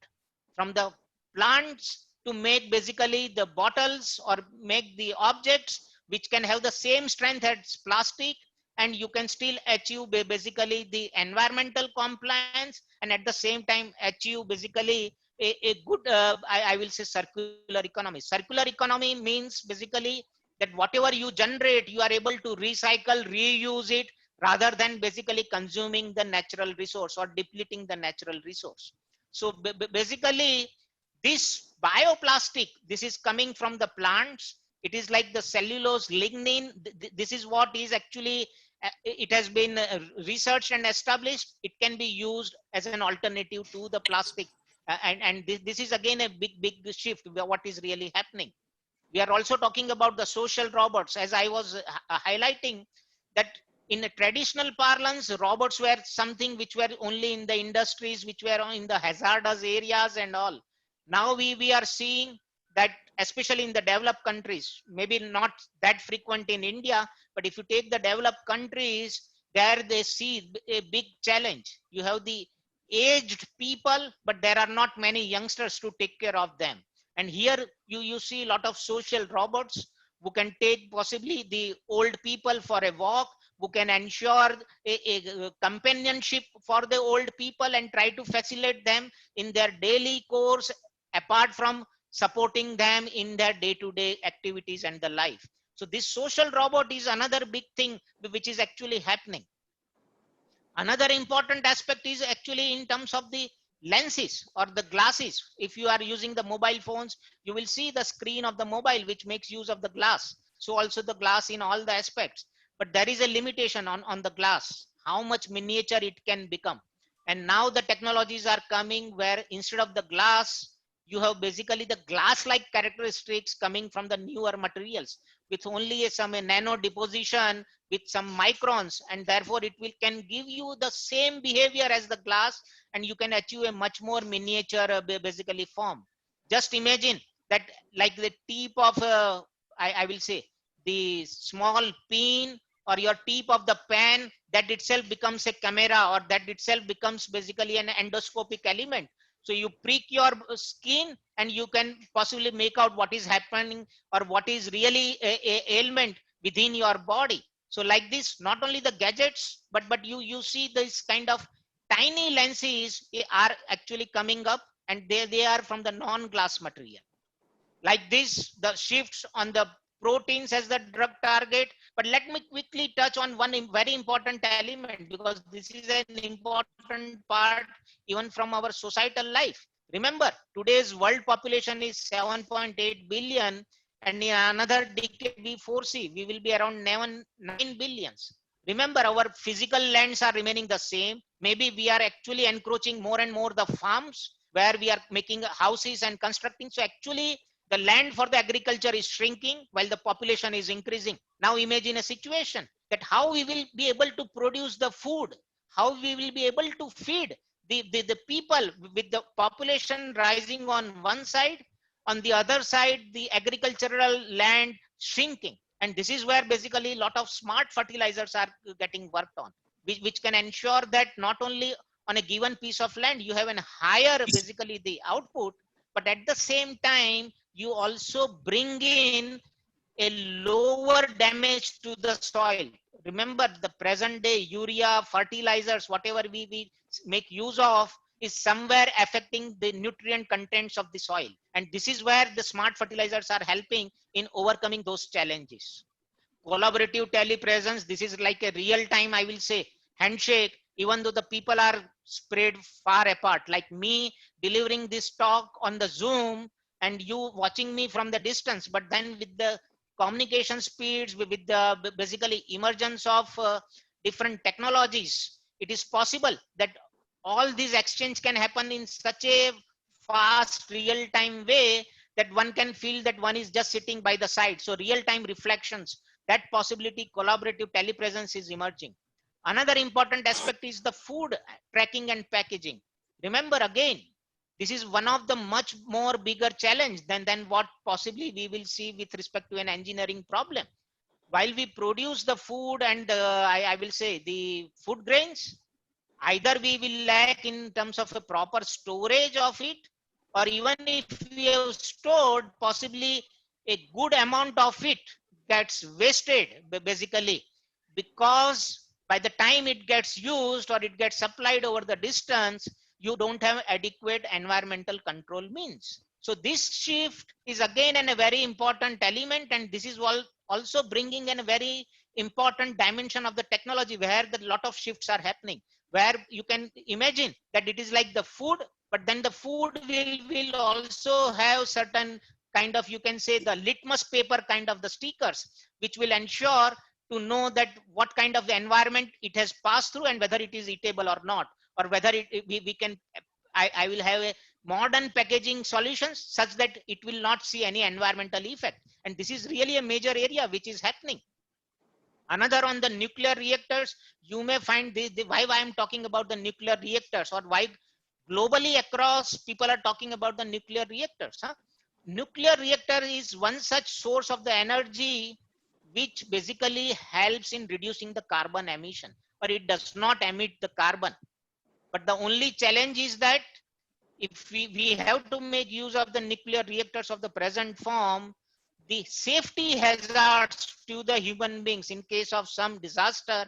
from the plants, to make basically the bottles or make the objects which can have the same strength as plastic, and you can still achieve basically the environmental compliance, and at the same time achieve basically a good, I will say, circular economy. Circular economy means basically that whatever you generate, you are able to recycle, reuse it, rather than basically consuming the natural resource or depleting the natural resource. So basically, this bioplastic, this is coming from the plants. It is like the cellulose, lignin. This is what is actually, it has been researched and established. It can be used as an alternative to the plastic. And this is again a big shift, what is really happening. We are also talking about the social robots, as I was highlighting, that in a traditional parlance, robots were something which were only in the industries, which were in the hazardous areas and all. Now we are seeing that, especially in the developed countries, maybe not that frequent in India, but if you take the developed countries, there they see a big challenge. You have the aged people, but there are not many youngsters to take care of them. And here you see a lot of social robots who can take possibly the old people for a walk, who can ensure a companionship for the old people and try to facilitate them in their daily course, apart from supporting them in their day-to-day activities and the life. So this social robot is another big thing which is actually happening. Another important aspect is actually in terms of the lenses or the glasses. If you are using the mobile phones, you will see the screen of the mobile which makes use of the glass. So also the glass in all the aspects. But there is a limitation on the glass, how much miniature it can become. And now the technologies are coming where instead of the glass, you have basically the glass-like characteristics coming from the newer materials with only some nano deposition with some microns, and therefore it can give you the same behavior as the glass, and you can achieve a much more miniature basically form. Just imagine that like the tip of I will say the small pin or your tip of the pen, that itself becomes a camera, or that itself becomes basically an endoscopic element. So you prick your skin and you can possibly make out what is happening or what is really a ailment within your body. So like this, not only the gadgets, but you see this kind of tiny lenses are actually coming up, and they are from the non-glass material. Like this, the shifts on the proteins as the drug target. But let me quickly touch on one very important element, because this is an important part even from our societal life. Remember, today's world population is 7.8 billion, and in another decade we foresee we will be around 9 billions. Remember, our physical lands are remaining the same. Maybe we are actually encroaching more and more the farms where we are making houses and constructing. So actually the land for the agriculture is shrinking while the population is increasing. Now imagine a situation that how we will be able to produce the food, how we will be able to feed the people with the population rising on one side, on the other side the agricultural land shrinking. And this is where basically a lot of smart fertilizers are getting worked on, which can ensure that not only on a given piece of land you have a higher basically the output, but at the same time you also bring in a lower damage to the soil. Remember, the present day urea, fertilizers, whatever we make use of is somewhere affecting the nutrient contents of the soil. And this is where the smart fertilizers are helping in overcoming those challenges. Collaborative telepresence, this is like a real time, I will say, handshake, even though the people are spread far apart, like me delivering this talk on the Zoom and you watching me from the distance. But then with the communication speeds, with the basically emergence of different technologies, it is possible that all these exchange can happen in such a fast real-time way that one can feel that one is just sitting by the side. So real-time reflections, that possibility, collaborative telepresence is emerging. Another important aspect is the food tracking and packaging. Remember again, this is one of the much more bigger challenge than what possibly we will see with respect to an engineering problem. While we produce the food and I will say the food grains, either we will lack in terms of a proper storage of it, or even if we have stored, possibly a good amount of it gets wasted basically, because by the time it gets used or it gets supplied over the distance, you don't have adequate environmental control means. So this shift is again a very important element, and this is also bringing in a very important dimension of the technology where the lot of shifts are happening, where you can imagine that it is like the food, but then the food will also have certain kind of, you can say, the litmus paper kind of the stickers, which will ensure to know that what kind of the environment it has passed through and whether it is eatable or not, or whether we can, I will have a modern packaging solutions such that it will not see any environmental effect. And this is really a major area which is happening. Another on the nuclear reactors, you may find why I am talking about the nuclear reactors, or why globally across people are talking about the nuclear reactors. Nuclear reactor is one such source of the energy which basically helps in reducing the carbon emission, or it does not emit the carbon. But the only challenge is that if we have to make use of the nuclear reactors of the present form, the safety hazards to the human beings in case of some disaster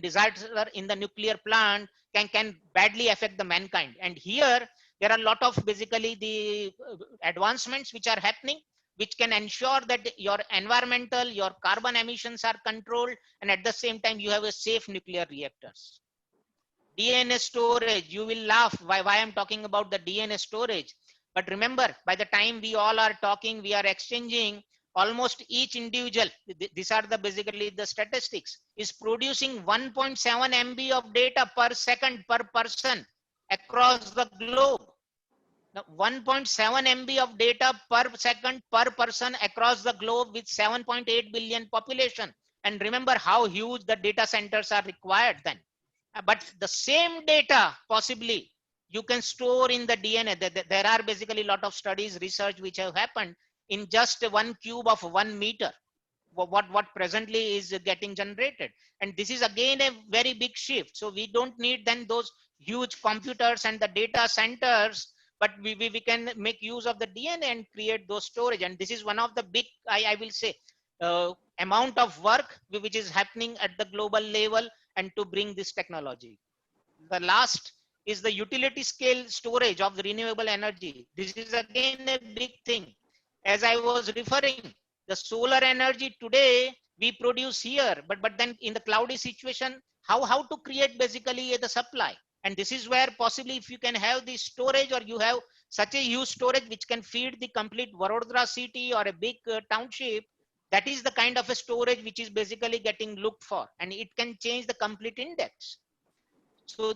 disaster in the nuclear plant can badly affect the mankind. And here there are a lot of basically the advancements which are happening, which can ensure that your environmental, your carbon emissions are controlled, and at the same time you have a safe nuclear reactors. DNA storage, you will laugh why I'm talking about the DNA storage. But remember, by the time we all are talking, we are exchanging, almost each individual, these are the basically the statistics, is producing 1.7 MB of data per second per person across the globe. Now, 1.7 MB of data per second per person across the globe with 7.8 billion population. And remember how huge the data centers are required then. But the same data possibly you can store in the DNA. There are basically a lot of studies, research which have happened in just 1 cube of 1 meter. What presently is getting generated. And this is again a very big shift. So we don't need then those huge computers and the data centers, but we can make use of the DNA and create those storage. And this is one of the big, I will say, amount of work which is happening at the global level and to bring this technology. The last is the utility scale storage of the renewable energy. This is again a big thing. As I was referring, the solar energy today we produce here, but then in the cloudy situation, how to create basically the supply. And this is where possibly if you can have the storage, or you have such a huge storage which can feed the complete Vadodara city or a big township, that is the kind of a storage which is basically getting looked for, and it can change the complete index. So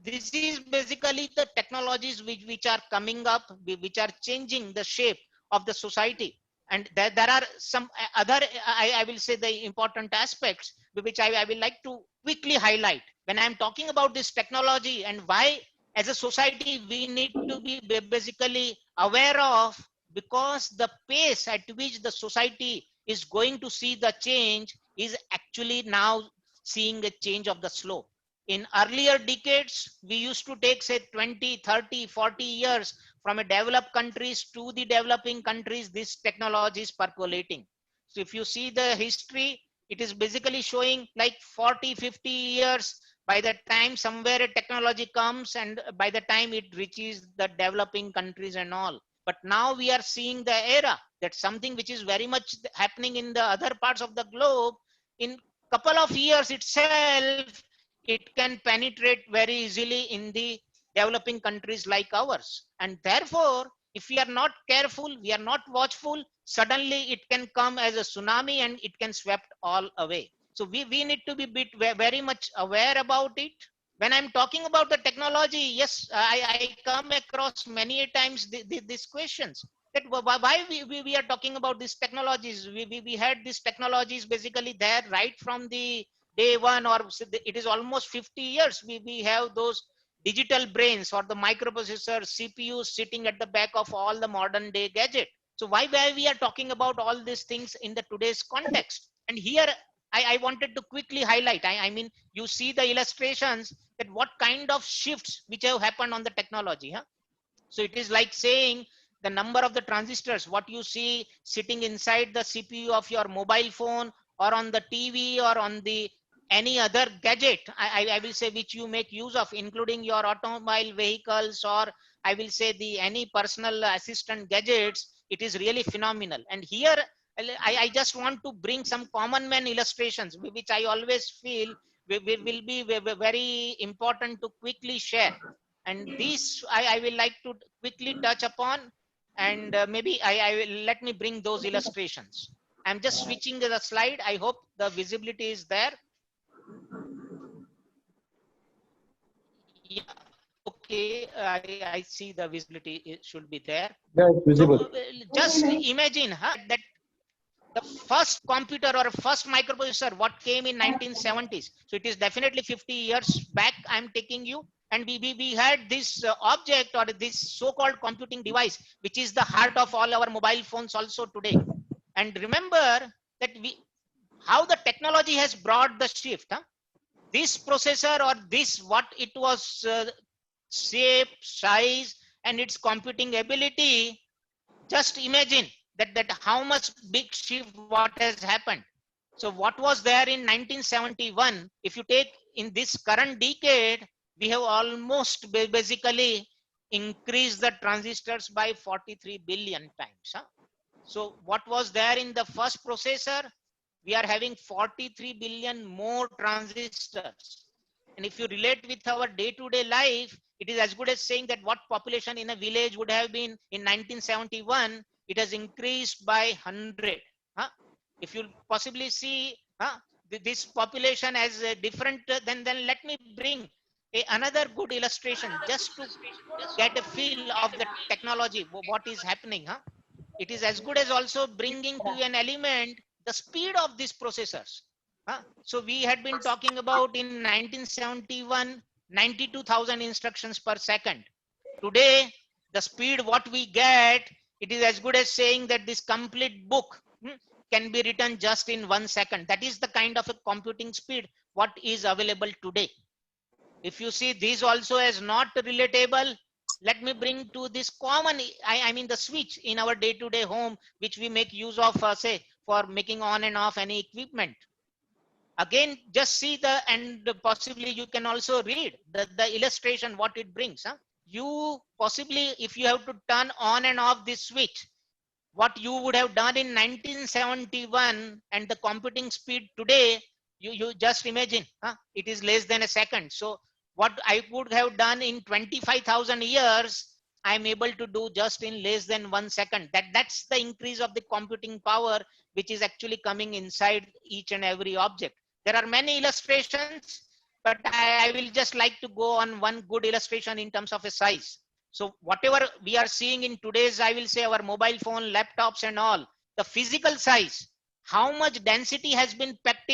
this is basically the technologies which are coming up, which are changing the shape of the society. And there are some other, I will say, the important aspects which I will like to quickly highlight when I'm talking about this technology, and why as a society we need to be basically aware of, because the pace at which the society is going to see the change is actually now seeing a change of the slope. In earlier decades, we used to take say 20, 30, 40 years from a developed countries to the developing countries, this technology is percolating. So if you see the history, it is basically showing like 40, 50 years by the time somewhere a technology comes, and by the time it reaches the developing countries and all. But now we are seeing the era that something which is very much happening in the other parts of the globe, in couple of years itself, it can penetrate very easily in the developing countries like ours. And therefore, if we are not careful, we are not watchful, suddenly it can come as a tsunami and it can sweep all away. So we need to be very much aware about it. When I'm talking about the technology, yes, I come across many times these questions, that why we are talking about these technologies. We had these technologies basically there right from the day one, or it is almost 50 years. We have those digital brains or the microprocessors, CPUs sitting at the back of all the modern day gadget. So why we are talking about all these things in the today's context? And here I wanted to quickly highlight, I mean, you see the illustrations that what kind of shifts which have happened on the technology. Huh? So it is like saying the number of the transistors, what you see sitting inside the CPU of your mobile phone, or on the TV, or on the any other gadget, I will say, which you make use of, including your automobile vehicles, or I will say the any personal assistant gadgets. It is really phenomenal. And here I just want to bring some common man illustrations, which I always feel will be very important to quickly share. And this I will like to quickly touch upon, and maybe I will let me bring those illustrations. I'm just switching the slide. I hope the visibility is there. Yeah. Okay, I see the visibility, it should be there. Yeah, it's visible. So just imagine that the first computer or first microprocessor, what came in 1970s. So it is definitely 50 years back I'm taking you. And we had this object, or this so-called computing device, which is the heart of all our mobile phones also today. And remember that how the technology has brought the shift. Huh? This processor, or this what it was shape, size, and its computing ability. Just imagine that how much big shift what has happened. So what was there in 1971, if you take in this current decade, we have almost basically increased the transistors by 43 billion times. Huh? So what was there in the first processor, we are having 43 billion more transistors. And if you relate with our day-to-day life, it is as good as saying that what population in a village would have been in 1971, it has increased by 100. Huh? If you possibly see this population as different, then let me bring another good illustration just to get a feel of the technology, what is happening. Huh? It is as good as also bringing to an element the speed of these processors. So we had been talking about in 1971, 92,000 instructions per second. Today, the speed what we get, it is as good as saying that this complete book can be written just in 1 second. That is the kind of a computing speed what is available today. If you see these also as not relatable, let me bring to this common, I mean the switch in our day-to-day home, which we make use of, say, for making on and off any equipment. Again, just see the, and possibly you can also read the illustration, what it brings. Huh? You possibly, if you have to turn on and off this switch, what you would have done in 1971 and the computing speed today, you just imagine, it is less than a second. So what I would have done in 25,000 years, I'm able to do just in less than 1 second. That's the increase of the computing power, which is actually coming inside each and every object. There are many illustrations, but I will just like to go on one good illustration in terms of a size. So whatever we are seeing in today's, I will say our mobile phone, laptops and all, the physical size, how much density has been packed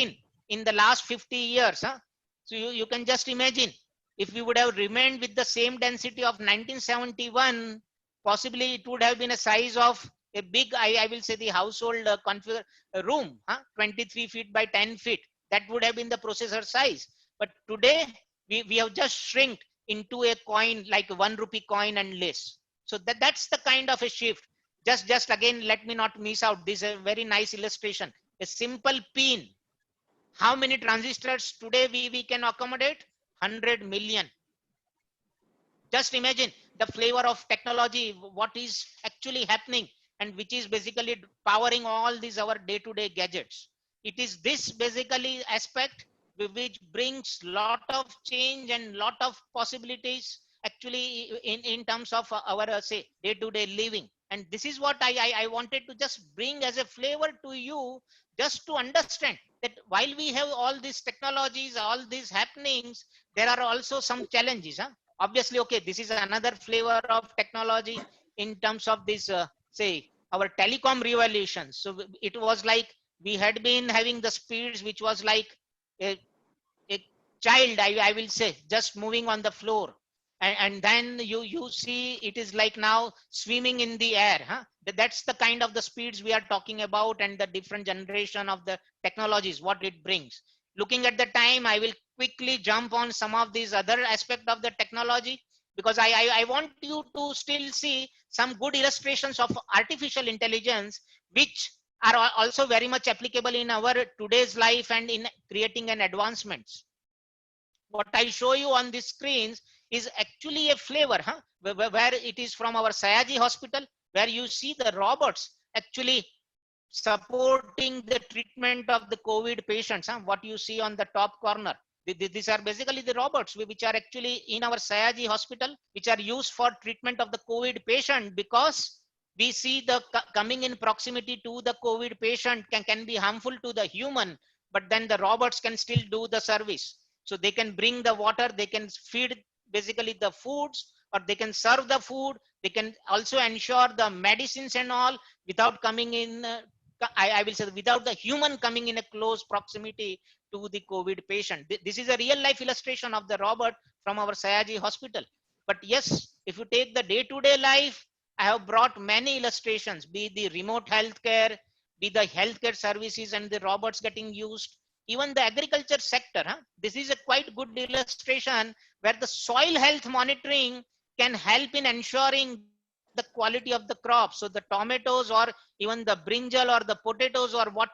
in the last 50 years. Huh? So you can just imagine, if we would have remained with the same density of 1971, possibly it would have been a size of a big, I will say the household room, 23 feet by 10 feet. That would have been the processor size. But today we have just shrunk into a coin like 1 rupee coin and less. So that's the kind of a shift. Just again, let me not miss out. This is a very nice illustration. A simple pin. How many transistors today we can accommodate? 100 million. Just imagine the flavor of technology, what is actually happening and which is basically powering all these our day-to-day gadgets. It is this basically aspect which brings lot of change and lot of possibilities actually in terms of our say day-to-day living. And this is what I wanted to just bring as a flavor to you, just to understand that while we have all these technologies, all these happenings, there are also some challenges. Obviously, okay, this is another flavor of technology in terms of this say our telecom revolution. So it was like we had been having the speeds which was like a child, I will say, just moving on the floor. And then you see it is like now swimming in the air. That's the kind of the speeds we are talking about and the different generation of the technologies, what it brings. Looking at the time, I will quickly jump on some of these other aspects of the technology, because I want you to still see some good illustrations of artificial intelligence, which are also very much applicable in our today's life and in creating an advancements. What I show you on the screens is actually a flavor, where it is from our Sayaji Hospital, where you see the robots actually supporting the treatment of the COVID patients. What you see on the top corner, these are basically the robots which are actually in our Sayaji Hospital, which are used for treatment of the COVID patient, because we see the coming in proximity to the COVID patient can be harmful to the human, but then the robots can still do the service. So they can bring the water, they can feed basically the foods, or they can serve the food. They can also ensure the medicines and all without coming in, I will say, without the human coming in a close proximity to the COVID patient. This is a real life illustration of the robot from our Sayaji Hospital. But yes, if you take the day-to-day life, I have brought many illustrations, be the remote healthcare, be the healthcare services and the robots getting used, even the agriculture sector. This is a quite good illustration where the soil health monitoring can help in ensuring the quality of the crop. So the tomatoes or even the brinjal or the potatoes or what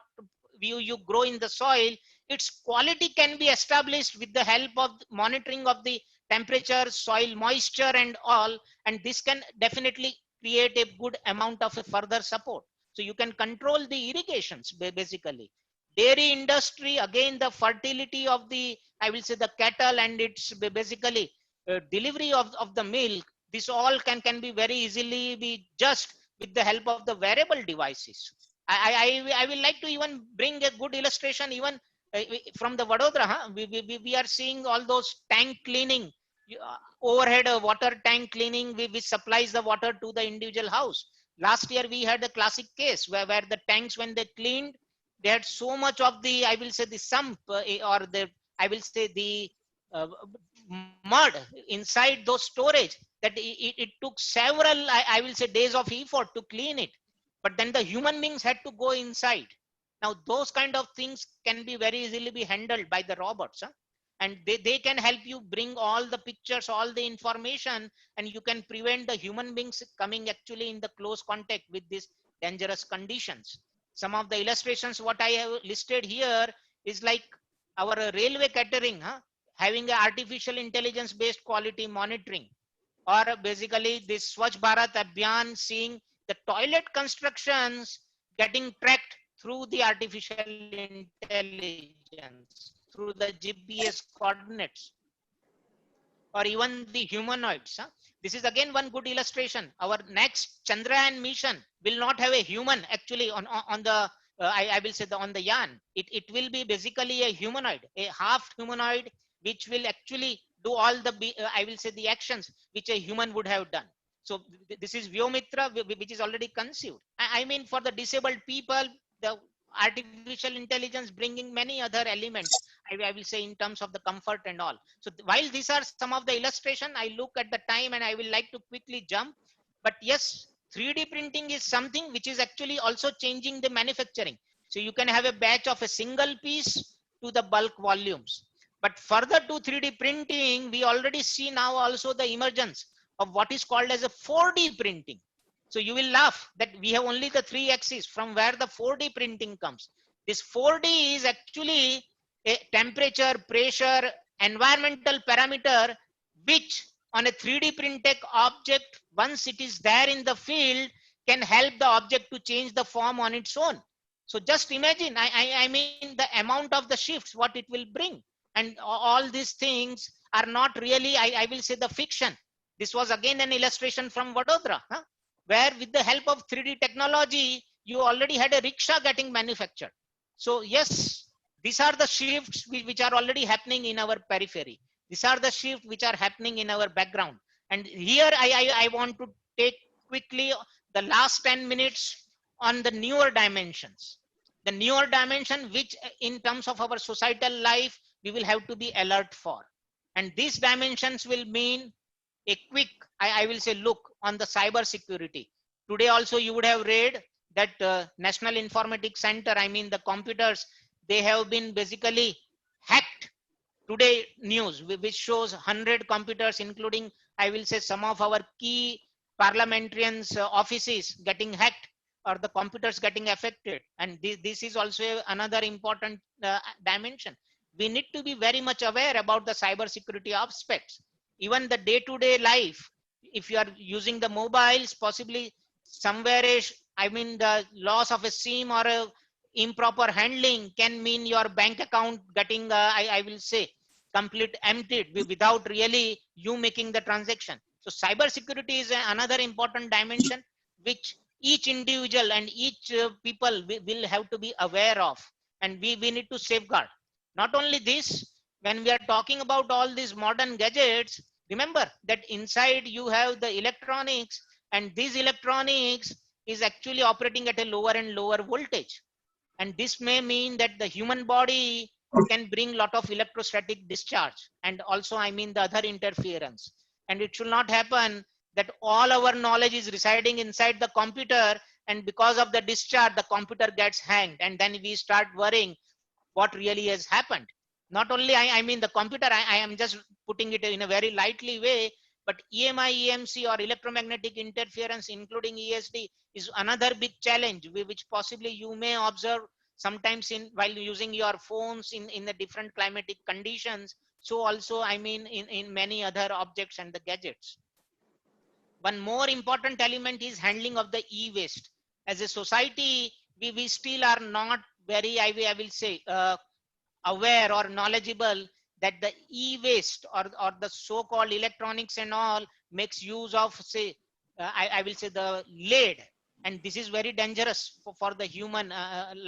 you grow in the soil, its quality can be established with the help of monitoring of the temperature, soil moisture and all. And this can definitely create a good amount of a further support. So you can control the irrigations basically. Dairy industry, again, the fertility of the, I will say the cattle and it's basically delivery of the milk. This all can be very easily be just with the help of the wearable devices. I will like to even bring a good illustration even from the Vadodara. We are seeing all those tank cleaning, overhead water tank cleaning which supplies the water to the individual house. Last year we had a classic case where the tanks, when they cleaned, they had so much of the, I will say the sump or the, I will say the mud inside those storage that it took several, I will say days of effort to clean it. But then the human beings had to go inside. Now those kind of things can be very easily be handled by the robots. And they can help you bring all the pictures, all the information, and you can prevent the human beings coming actually in the close contact with these dangerous conditions. Some of the illustrations what I have listed here is like our railway catering, having an artificial intelligence based quality monitoring, or basically this Swachh Bharat Abhiyan, seeing the toilet constructions getting tracked through the artificial intelligence, through the GPS coordinates, or even the humanoids. This is again one good illustration. Our next Chandrayaan mission will not have a human actually on the, I will say on the Yan. It will be basically a humanoid, a half humanoid, which will actually do all the, I will say the actions which a human would have done. So this is Vyomitra, which is already conceived. I mean, for the disabled people, the artificial intelligence bringing many other elements, I will say in terms of the comfort and all. So while these are some of the illustration, I look at the time and I will like to quickly jump. But yes, 3D printing is something which is actually also changing the manufacturing. So you can have a batch of a single piece to the bulk volumes. But further to 3D printing, we already see now also the emergence of what is called as a 4D printing. So you will laugh that we have only the 3 axes from where the 4D printing comes. This 4D is actually a temperature, pressure, environmental parameter, which on a 3D printed object, once it is there in the field, can help the object to change the form on its own. So just imagine, I mean the amount of the shifts, what it will bring. And all these things are not really, I will say the fiction. This was again an illustration from Vadodara, where with the help of 3D technology, you already had a rickshaw getting manufactured. So yes, these are the shifts which are already happening in our periphery. These are the shifts which are happening in our background. And here I want to take quickly the last 10 minutes on the newer dimensions. The newer dimension which in terms of our societal life, we will have to be alert for. And these dimensions will mean a quick, I will say, look on the cyber security. Today also you would have read that National Informatics Center, I mean the computers, they have been basically hacked. Today news which shows 100 computers, including I will say some of our key parliamentarians offices getting hacked, or the computers getting affected. And this is also another important dimension. We need to be very much aware about the cyber security aspects. Even the day-to-day life, if you are using the mobiles, possibly somewhere, I mean the loss of a SIM or a improper handling can mean your bank account getting, I will say, complete emptied without really you making the transaction. So cyber security is another important dimension which each individual and each people will have to be aware of, and we need to safeguard. Not only this, when we are talking about all these modern gadgets, remember that inside you have the electronics, and these electronics is actually operating at a lower and lower voltage. And this may mean that the human body can bring lot of electrostatic discharge, and also I mean the other interference. And it should not happen that all our knowledge is residing inside the computer, and because of the discharge the computer gets hanged, and then we start worrying what really has happened. Not only, I mean the computer, I am just putting it in a very lightly way, but EMI, EMC or electromagnetic interference, including ESD, is another big challenge which possibly you may observe sometimes while using your phones in the different climatic conditions. So also, I mean, in many other objects and the gadgets. One more important element is handling of the e-waste. As a society, we still are not very, I will say, aware or knowledgeable that the e-waste or the so-called electronics and all makes use of, say, I will say the lead, and this is very dangerous for the human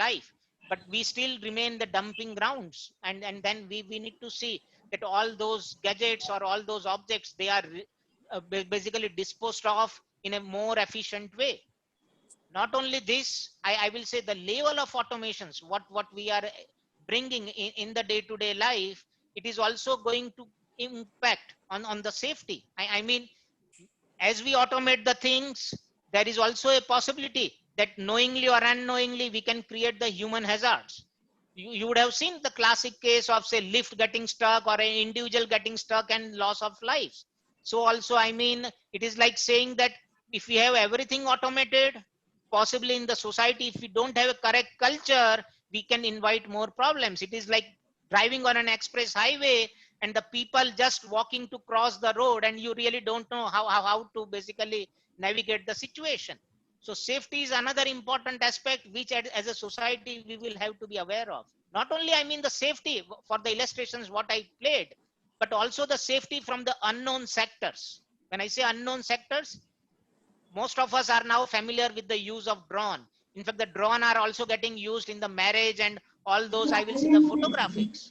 life. But we still remain the dumping grounds, and then we need to see that all those gadgets or all those objects, they are basically disposed of in a more efficient way. Not only this, I will say the level of automations, what we are bringing in the day-to-day life, it is also going to impact on the safety. I mean, as we automate the things, there is also a possibility that knowingly or unknowingly we can create the human hazards. You would have seen the classic case of, say, lift getting stuck or an individual getting stuck and loss of lives. So also, I mean, it is like saying that if we have everything automated, possibly in the society, if we don't have a correct culture, we can invite more problems. It is like driving on an express highway and the people just walking to cross the road, and you really don't know how to basically navigate the situation. So safety is another important aspect which as a society we will have to be aware of. Not only, I mean, the safety for the illustrations what I played, but also the safety from the unknown sectors. When I say unknown sectors, most of us are now familiar with the use of drone. In fact, the drone are also getting used in the marriage and all those, I will say, the photographics.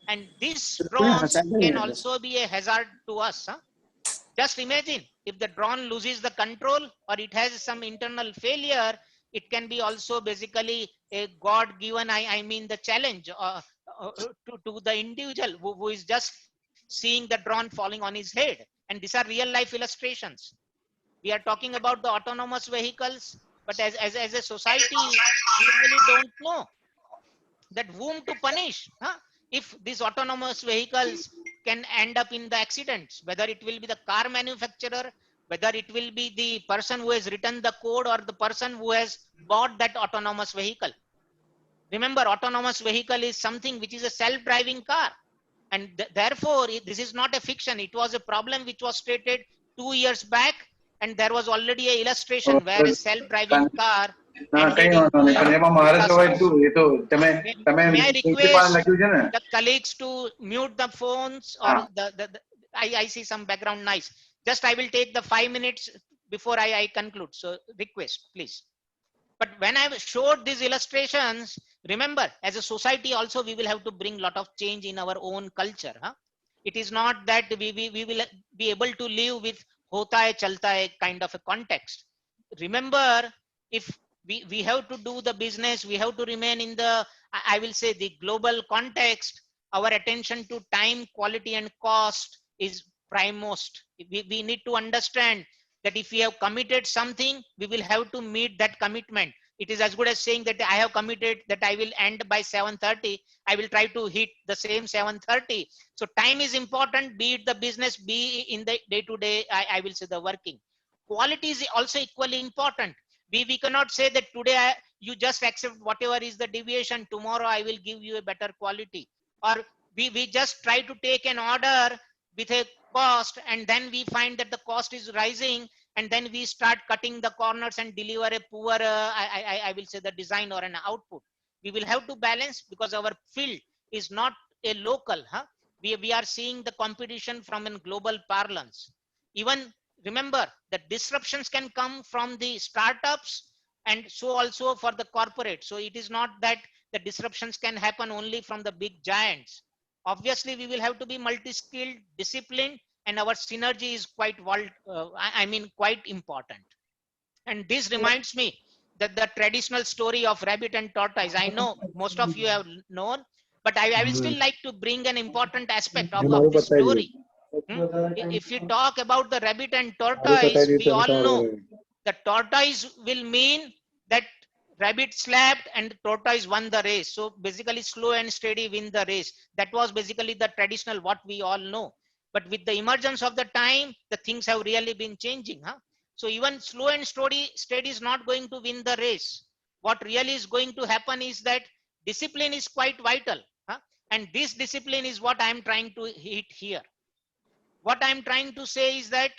And these drones can also be a hazard to us. Huh? Just imagine if the drone loses the control or it has some internal failure, it can be also basically a God-given, I mean, the challenge to the individual who is just seeing the drone falling on his head. And these are real life illustrations. We are talking about the autonomous vehicles, but as a society, we really don't know that whom to punish. Huh? If these autonomous vehicles can end up in the accidents, whether it will be the car manufacturer, whether it will be the person who has written the code or the person who has bought that autonomous vehicle. Remember, autonomous vehicle is something which is a self-driving car. And therefore, this is not a fiction. It was a problem which was stated 2 years back. And there was already an illustration where a self-driving car ended into May I request the colleagues to mute the phones or I see some background noise. Just I will take the 5 minutes before I conclude. So request, please. But when I showed these illustrations, remember, as a society also, we will have to bring a lot of change in our own culture. Huh? It is not that we will be able to live with hota hai chalta hai kind of a context. Remember, if we have to do the business, we have to remain in the, I will say, the global context. Our attention to time, quality and cost is primemost. We need to understand that if we have committed something, we will have to meet that commitment. It is as good as saying that I have committed that I will end by 7:30. I will try to hit the same 7:30. So time is important, be it the business, be in the day-to-day, I will say the working. Quality is also equally important. We cannot say that today you just accept whatever is the deviation, tomorrow I will give you a better quality. Or we just try to take an order with a cost and then we find that the cost is rising and then we start cutting the corners and deliver a poor, I will say the design or an output. We will have to balance because our field is not a local. Huh? We are seeing the competition from a global parlance. Even remember that disruptions can come from the startups and so also for the corporate. So it is not that the disruptions can happen only from the big giants. Obviously, we will have to be multi-skilled, disciplined, and our synergy is quite quite important. And this reminds me that the traditional story of rabbit and tortoise, I know most of you have known, but I will still like to bring an important aspect of this story. If you talk about the rabbit and tortoise, we all know the tortoise will mean that rabbit slapped and tortoise won the race. So basically slow and steady win the race. That was basically the traditional what we all know. But with the emergence of the time, the things have really been changing. So even slow and steady is not going to win the race. What really is going to happen is that discipline is quite vital. And this discipline is what I'm trying to hit here. What I'm trying to say is that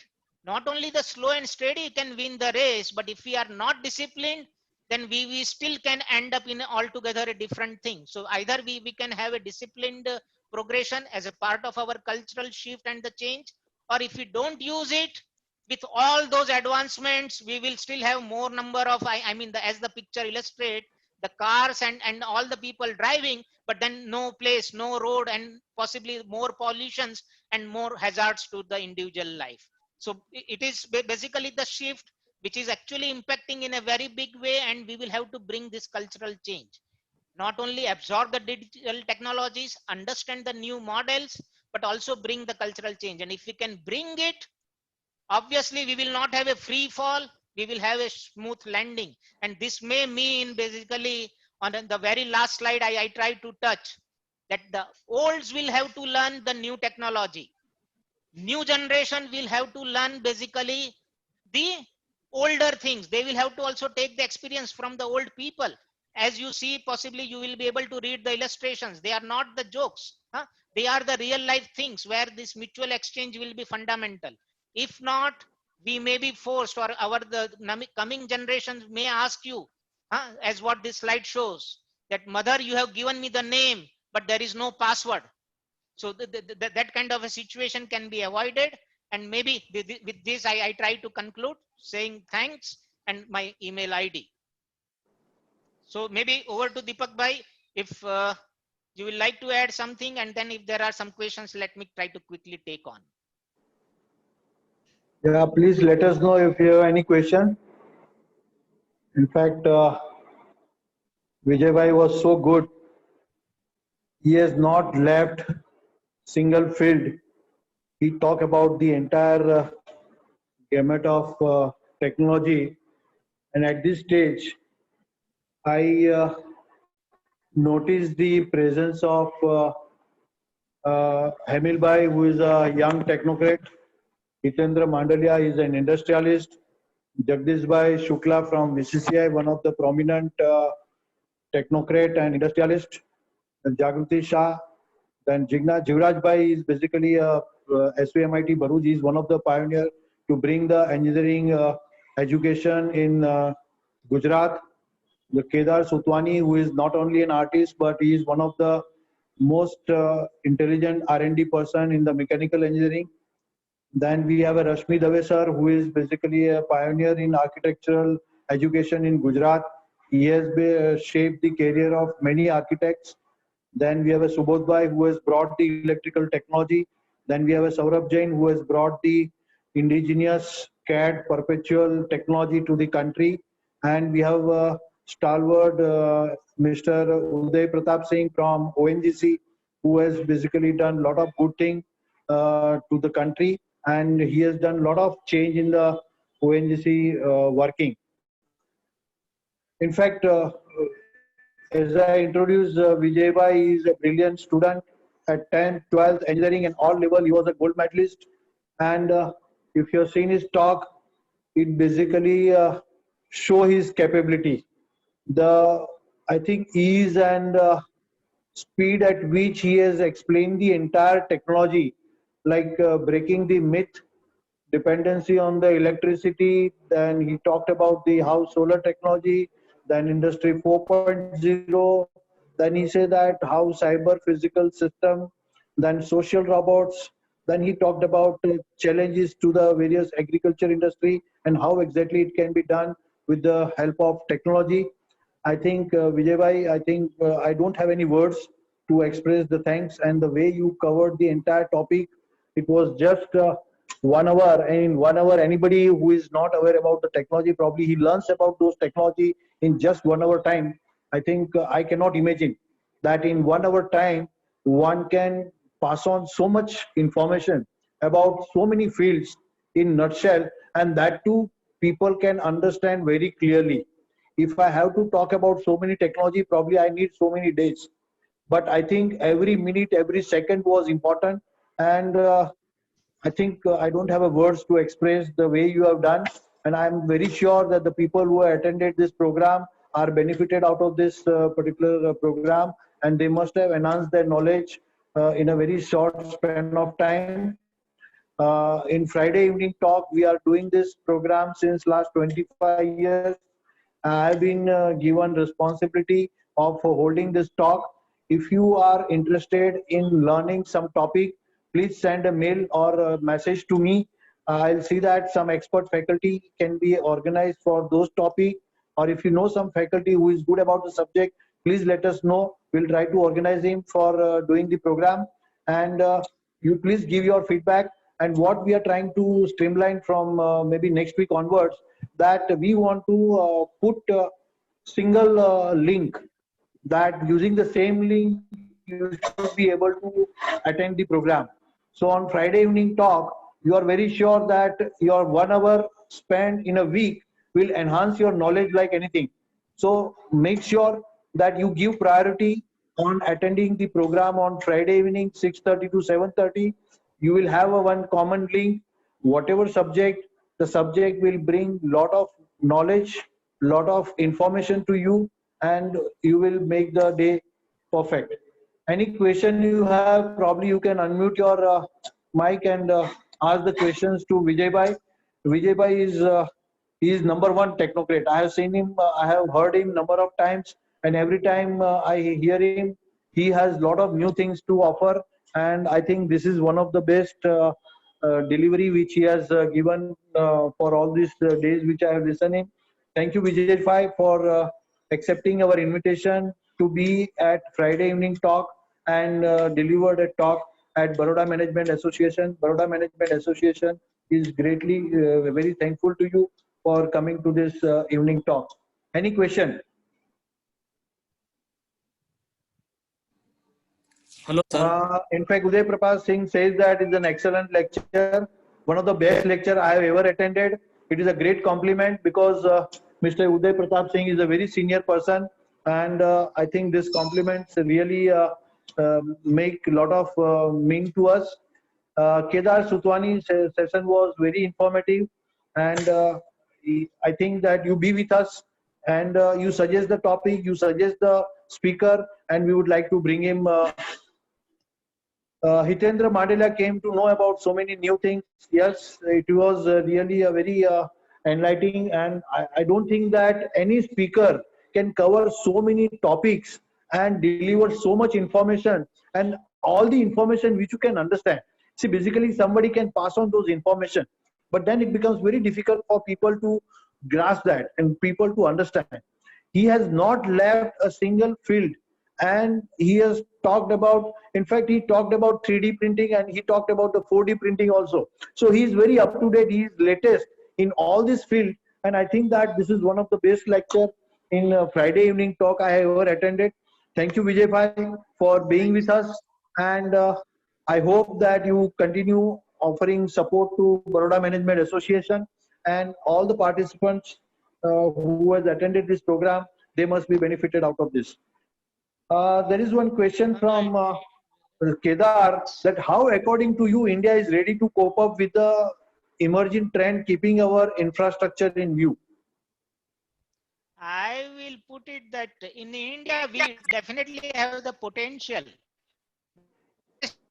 not only the slow and steady can win the race, but if we are not disciplined, then we still can end up in altogether a different thing. So either we can have a disciplined progression as a part of our cultural shift and the change, or if we don't use it, with all those advancements, we will still have more number of, I mean, as the picture illustrates, the cars and all the people driving, but then no place, no road, and possibly more pollutions and more hazards to the individual life. So it is basically the shift which is actually impacting in a very big way, and we will have to bring this cultural change. Not only absorb the digital technologies, understand the new models, but also bring the cultural change. And if we can bring it, obviously we will not have a free fall, we will have a smooth landing. And this may mean basically on the very last slide I tried to touch that the olds will have to learn the new technology. New generation will have to learn basically the older things. They will have to also take the experience from the old people. As you see, possibly you will be able to read the illustrations. They are not the jokes. They are the real life things where this mutual exchange will be fundamental. If not, we may be forced, or the coming generations may ask you, as what this slide shows, that mother, you have given me the name, but there is no password. So that kind of a situation can be avoided. And maybe with this, I try to conclude saying thanks and my email ID. So maybe over to Deepak Bhai, if you will like to add something, and then if there are some questions, let me try to quickly take on. Yeah, please let us know if you have any question. In fact, Vijay Bhai was so good. He has not left single field. He talked about the entire gamut of technology. And at this stage, I noticed the presence of Hamil Bhai, who is a young technocrat. Hitendra Mandalia is an industrialist. Jagdish Bhai Shukla from VCCI, one of the prominent technocrat and industrialist. And Jagruti Shah. Then Jivraj Bhai is basically a SVMIT Bharuch. He is one of the pioneers to bring the engineering education in Gujarat. The Kedar Sutwani, who is not only an artist, but he is one of the most intelligent R&D person in the mechanical engineering. Then we have a Rashmi Dave sir, who is basically a pioneer in architectural education in Gujarat. He has shaped the career of many architects. Then we have a Subodh Bhai, who has brought the electrical technology. Then we have a Saurabh Jain, who has brought the indigenous CAD perpetual technology to the country. And we have a stalwart Mr. Uday Pratap Singh from ONGC, who has basically done a lot of good thing to the country. And he has done a lot of change in the ONGC working. In fact, as I introduced, Vijay Bhai is a brilliant student at 10th, 12th, engineering and all level. He was a gold medalist. And if you have seen his talk, it basically show his capability. I think ease and speed at which he has explained the entire technology, like breaking the myth, dependency on the electricity. Then he talked about the how solar technology, then industry 4.0. Then he said that how cyber physical system, then social robots. Then he talked about challenges to the various agriculture industry and how exactly it can be done with the help of technology. I think Vijay Bhai, I don't have any words to express the thanks, and the way you covered the entire topic. It was just 1 hour, and in 1 hour, anybody who is not aware about the technology, probably he learns about those technology in just 1 hour time. I think I cannot imagine that in 1 hour time, one can pass on so much information about so many fields in nutshell, and that too people can understand very clearly. If I have to talk about so many technology, probably I need so many days. But I think every minute, every second was important. And I think I don't have a words to express the way you have done. And I'm very sure that the people who attended this program are benefited out of this particular program, and they must have enhanced their knowledge in a very short span of time. In Friday evening talk, we are doing this program since last 25 years. I have been given responsibility of holding this talk. If you are interested in learning some topic, please send a mail or a message to me. I'll see that some expert faculty can be organized for those topics. Or if you know some faculty who is good about the subject, please let us know. We'll try to organize him for doing the program. And you please give your feedback. And what we are trying to streamline from maybe next week onwards, that we want to put a single link, that using the same link you should be able to attend the program. So on Friday evening talk, you are very sure that your 1 hour spent in a week will enhance your knowledge like anything. So make sure that you give priority on attending the program on Friday evening 6:30 to 7:30. You will have a one common link. Whatever subject, the subject will bring lot of knowledge, lot of information to you, and you will make the day perfect. Any question you have, probably you can unmute your mic and ask the questions to Vijay Bhai. Vijay Bhai is number one technocrat. I have seen him, I have heard him number of times, and every time I hear him, he has lot of new things to offer. And I think this is one of the best delivery which he has given for all these days which I have listened him. Thank you, Vijay Bhai, for accepting our invitation to be at Friday evening talk and delivered a talk at Baroda Management Association. Baroda Management Association is greatly very thankful to you for coming to this evening talk. Any question? Hello, sir. In fact, Uday Prakash Singh says that it's an excellent lecture, one of the best lecture I have ever attended. It is a great compliment because Mr. Uday Pratap Singh is a very senior person, and I think this compliments really make a lot of meaning to us. Kedar Sutwani session was very informative, and I think that you be with us and you suggest the topic, you suggest the speaker, and we would like to bring him. Hitendra Mandela came to know about so many new things. Yes, it was really a very enlightening, and I don't think that any speaker can cover so many topics and deliver so much information and all the information which you can understand. See, basically somebody can pass on those information, but then it becomes very difficult for people to grasp that and people to understand. He has not left a single field, and he has talked about, in fact, he talked about 3D printing and he talked about the 4D printing also. So he is very up to date, he is latest in all this field, and I think that this is one of the best lecture in Friday evening talk I have ever attended. Thank you, Vijay Bhai, for being with us, and I hope that you continue offering support to Baroda Management Association and all the participants who has attended this program. They must be benefited out of this. There is one question from Kedar, that how according to you India is ready to cope up with the emerging trend, keeping our infrastructure in view? I will put it that in India we definitely have the potential.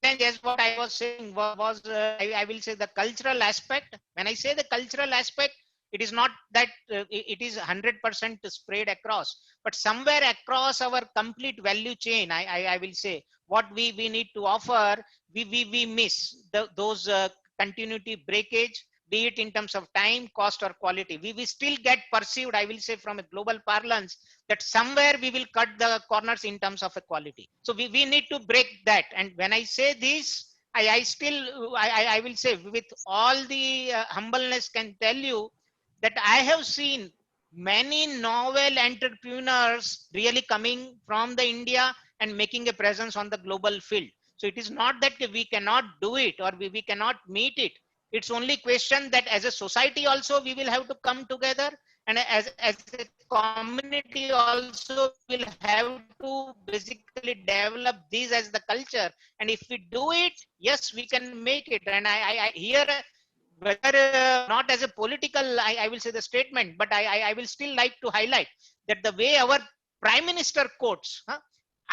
As what I was saying was I will say the cultural aspect. When I say the cultural aspect, it is not that it is 100% spread across, but somewhere across our complete value chain, I will say what we need to offer, we miss those continuity breakage, be it in terms of time, cost, or quality. We still get perceived, I will say, from a global parlance, that somewhere we will cut the corners in terms of a quality. So we need to break that. And when I say this, I will say with all the humbleness can tell you that I have seen many novel entrepreneurs really coming from the India and making a presence on the global field. So it is not that we cannot do it or we cannot meet it. It's only question that as a society also we will have to come together and as a community also will have to basically develop these as the culture. And if we do it, yes, we can make it. And I here, whether not as a political, I will say the statement, but I will still like to highlight that the way our Prime Minister quotes,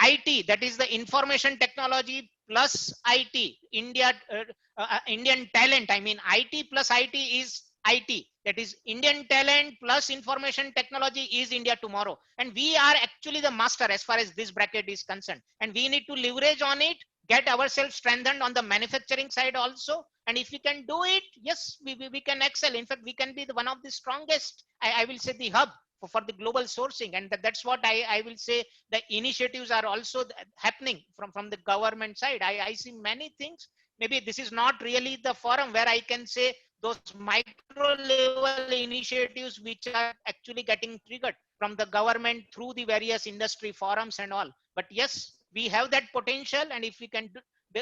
IT, that is the information technology plus IT, Indian talent. I mean, IT plus IT is IT. That is Indian talent plus information technology is India tomorrow. And we are actually the master as far as this bracket is concerned. And we need to leverage on it, get ourselves strengthened on the manufacturing side also. And if we can do it, yes, we can excel. In fact, we can be one of the strongest, I will say, the hub for the global sourcing. And that's what I will say, the initiatives are also happening from the government side. I see many things. Maybe this is not really the forum where I can say those micro level initiatives which are actually getting triggered from the government through the various industry forums and all. But yes, we have that potential, and if we can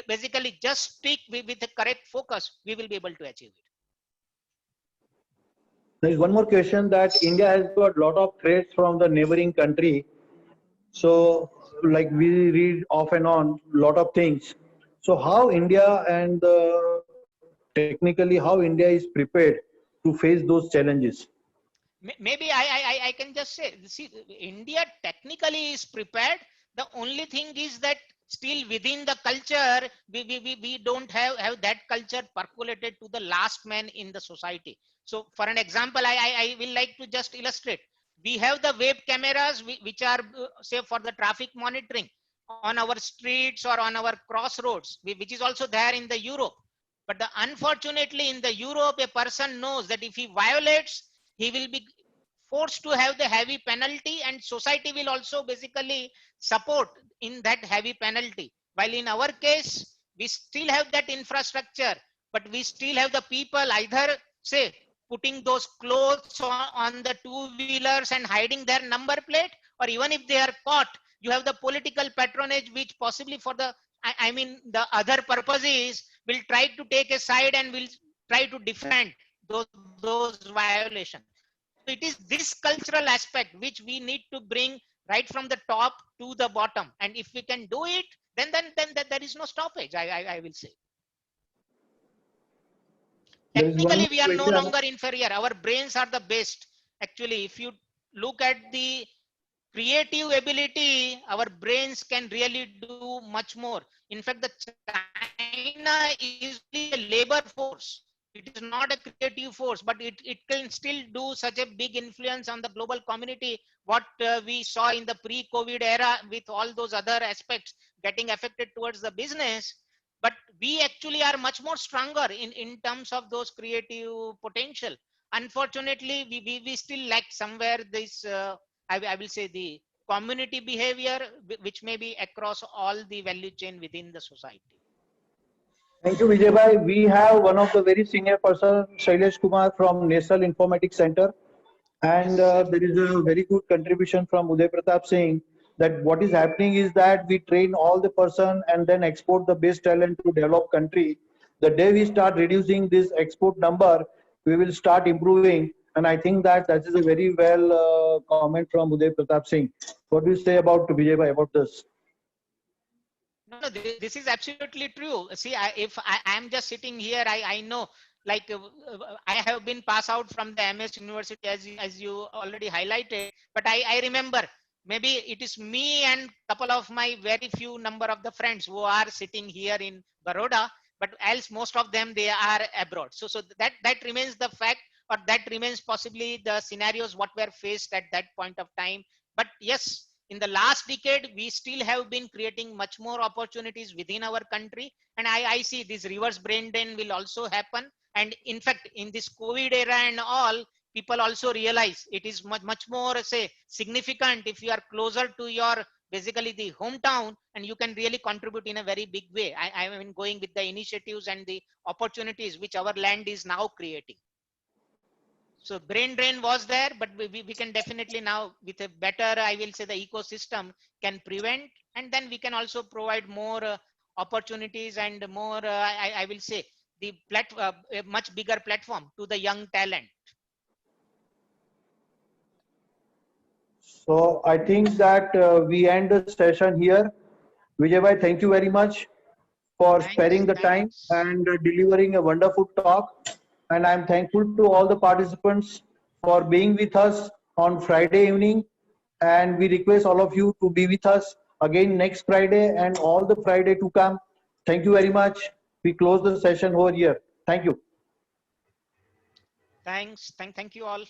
basically just stick with the correct focus, we will be able to achieve it. There is one more question, that India has got a lot of threats from the neighboring country. So, like we read off and on lot of things. So, how India and technically how India is prepared to face those challenges? Maybe I can just say, see, India technically is prepared. The only thing is that still within the culture, we don't have that culture percolated to the last man in the society. So for an example, I will like to just illustrate. We have the web cameras which are say for the traffic monitoring on our streets or on our crossroads, which is also there in the Europe. But unfortunately in the Europe, a person knows that if he violates, he will be forced to have the heavy penalty, and society will also basically support in that heavy penalty. While in our case, we still have that infrastructure, but we still have the people either say putting those clothes on the two-wheelers and hiding their number plate, or even if they are caught, you have the political patronage which possibly for the, I mean the other purposes will try to take a side and will try to defend those violations. So it is this cultural aspect which we need to bring right from the top to the bottom. And if we can do it, then there is no stoppage, I will say. There is one Technically, we are no question. longer inferior. Our brains are the best. Actually, if you look at the creative ability, our brains can really do much more. In fact, the China is a labor force. It is not a creative force, but it can still do such a big influence on the global community. What we saw in the pre-COVID era with all those other aspects getting affected towards the business. But we actually are much more stronger in terms of those creative potential. Unfortunately, we still lack somewhere this, I will say, the community behavior, which may be across all the value chain within the society. Thank you, Vijay bhai. We have one of the very senior person, Shailesh Kumar from National Informatics Center. And there is a very good contribution from Uday Pratap Singh, that what is happening is that we train all the person and then export the best talent to develop country. The day we start reducing this export number, we will start improving. And I think that that is a very well comment from Uday Pratap Singh. What do you say about Vijay bhai about this? No, this is absolutely true. See, if I am just sitting here, I know, like I have been passed out from the MS University as you already highlighted, but I remember maybe it is me and couple of my very few number of the friends who are sitting here in Baroda, but else most of them, they are abroad. So that remains the fact, or that remains possibly the scenarios what were faced at that point of time. But yes, in the last decade, we still have been creating much more opportunities within our country. And I see this reverse brain drain will also happen. And in fact, in this COVID era and all, people also realize it is much more, say, significant if you are closer to your basically the hometown, and you can really contribute in a very big way. I mean, going with the initiatives and the opportunities which our land is now creating. So brain drain was there, but we can definitely now with a better, I will say, the ecosystem can prevent, and then we can also provide more opportunities and more, I will say, the a much bigger platform to the young talent. So I think that we end the session here. Vijay bhai, thank you very much for sparing the time Thanks. and delivering a wonderful talk. And I'm thankful to all the participants for being with us on Friday evening. And we request all of you to be with us again next Friday and all the Friday to come. Thank you very much. We close the session over here. Thank you. Thanks. Thank you all.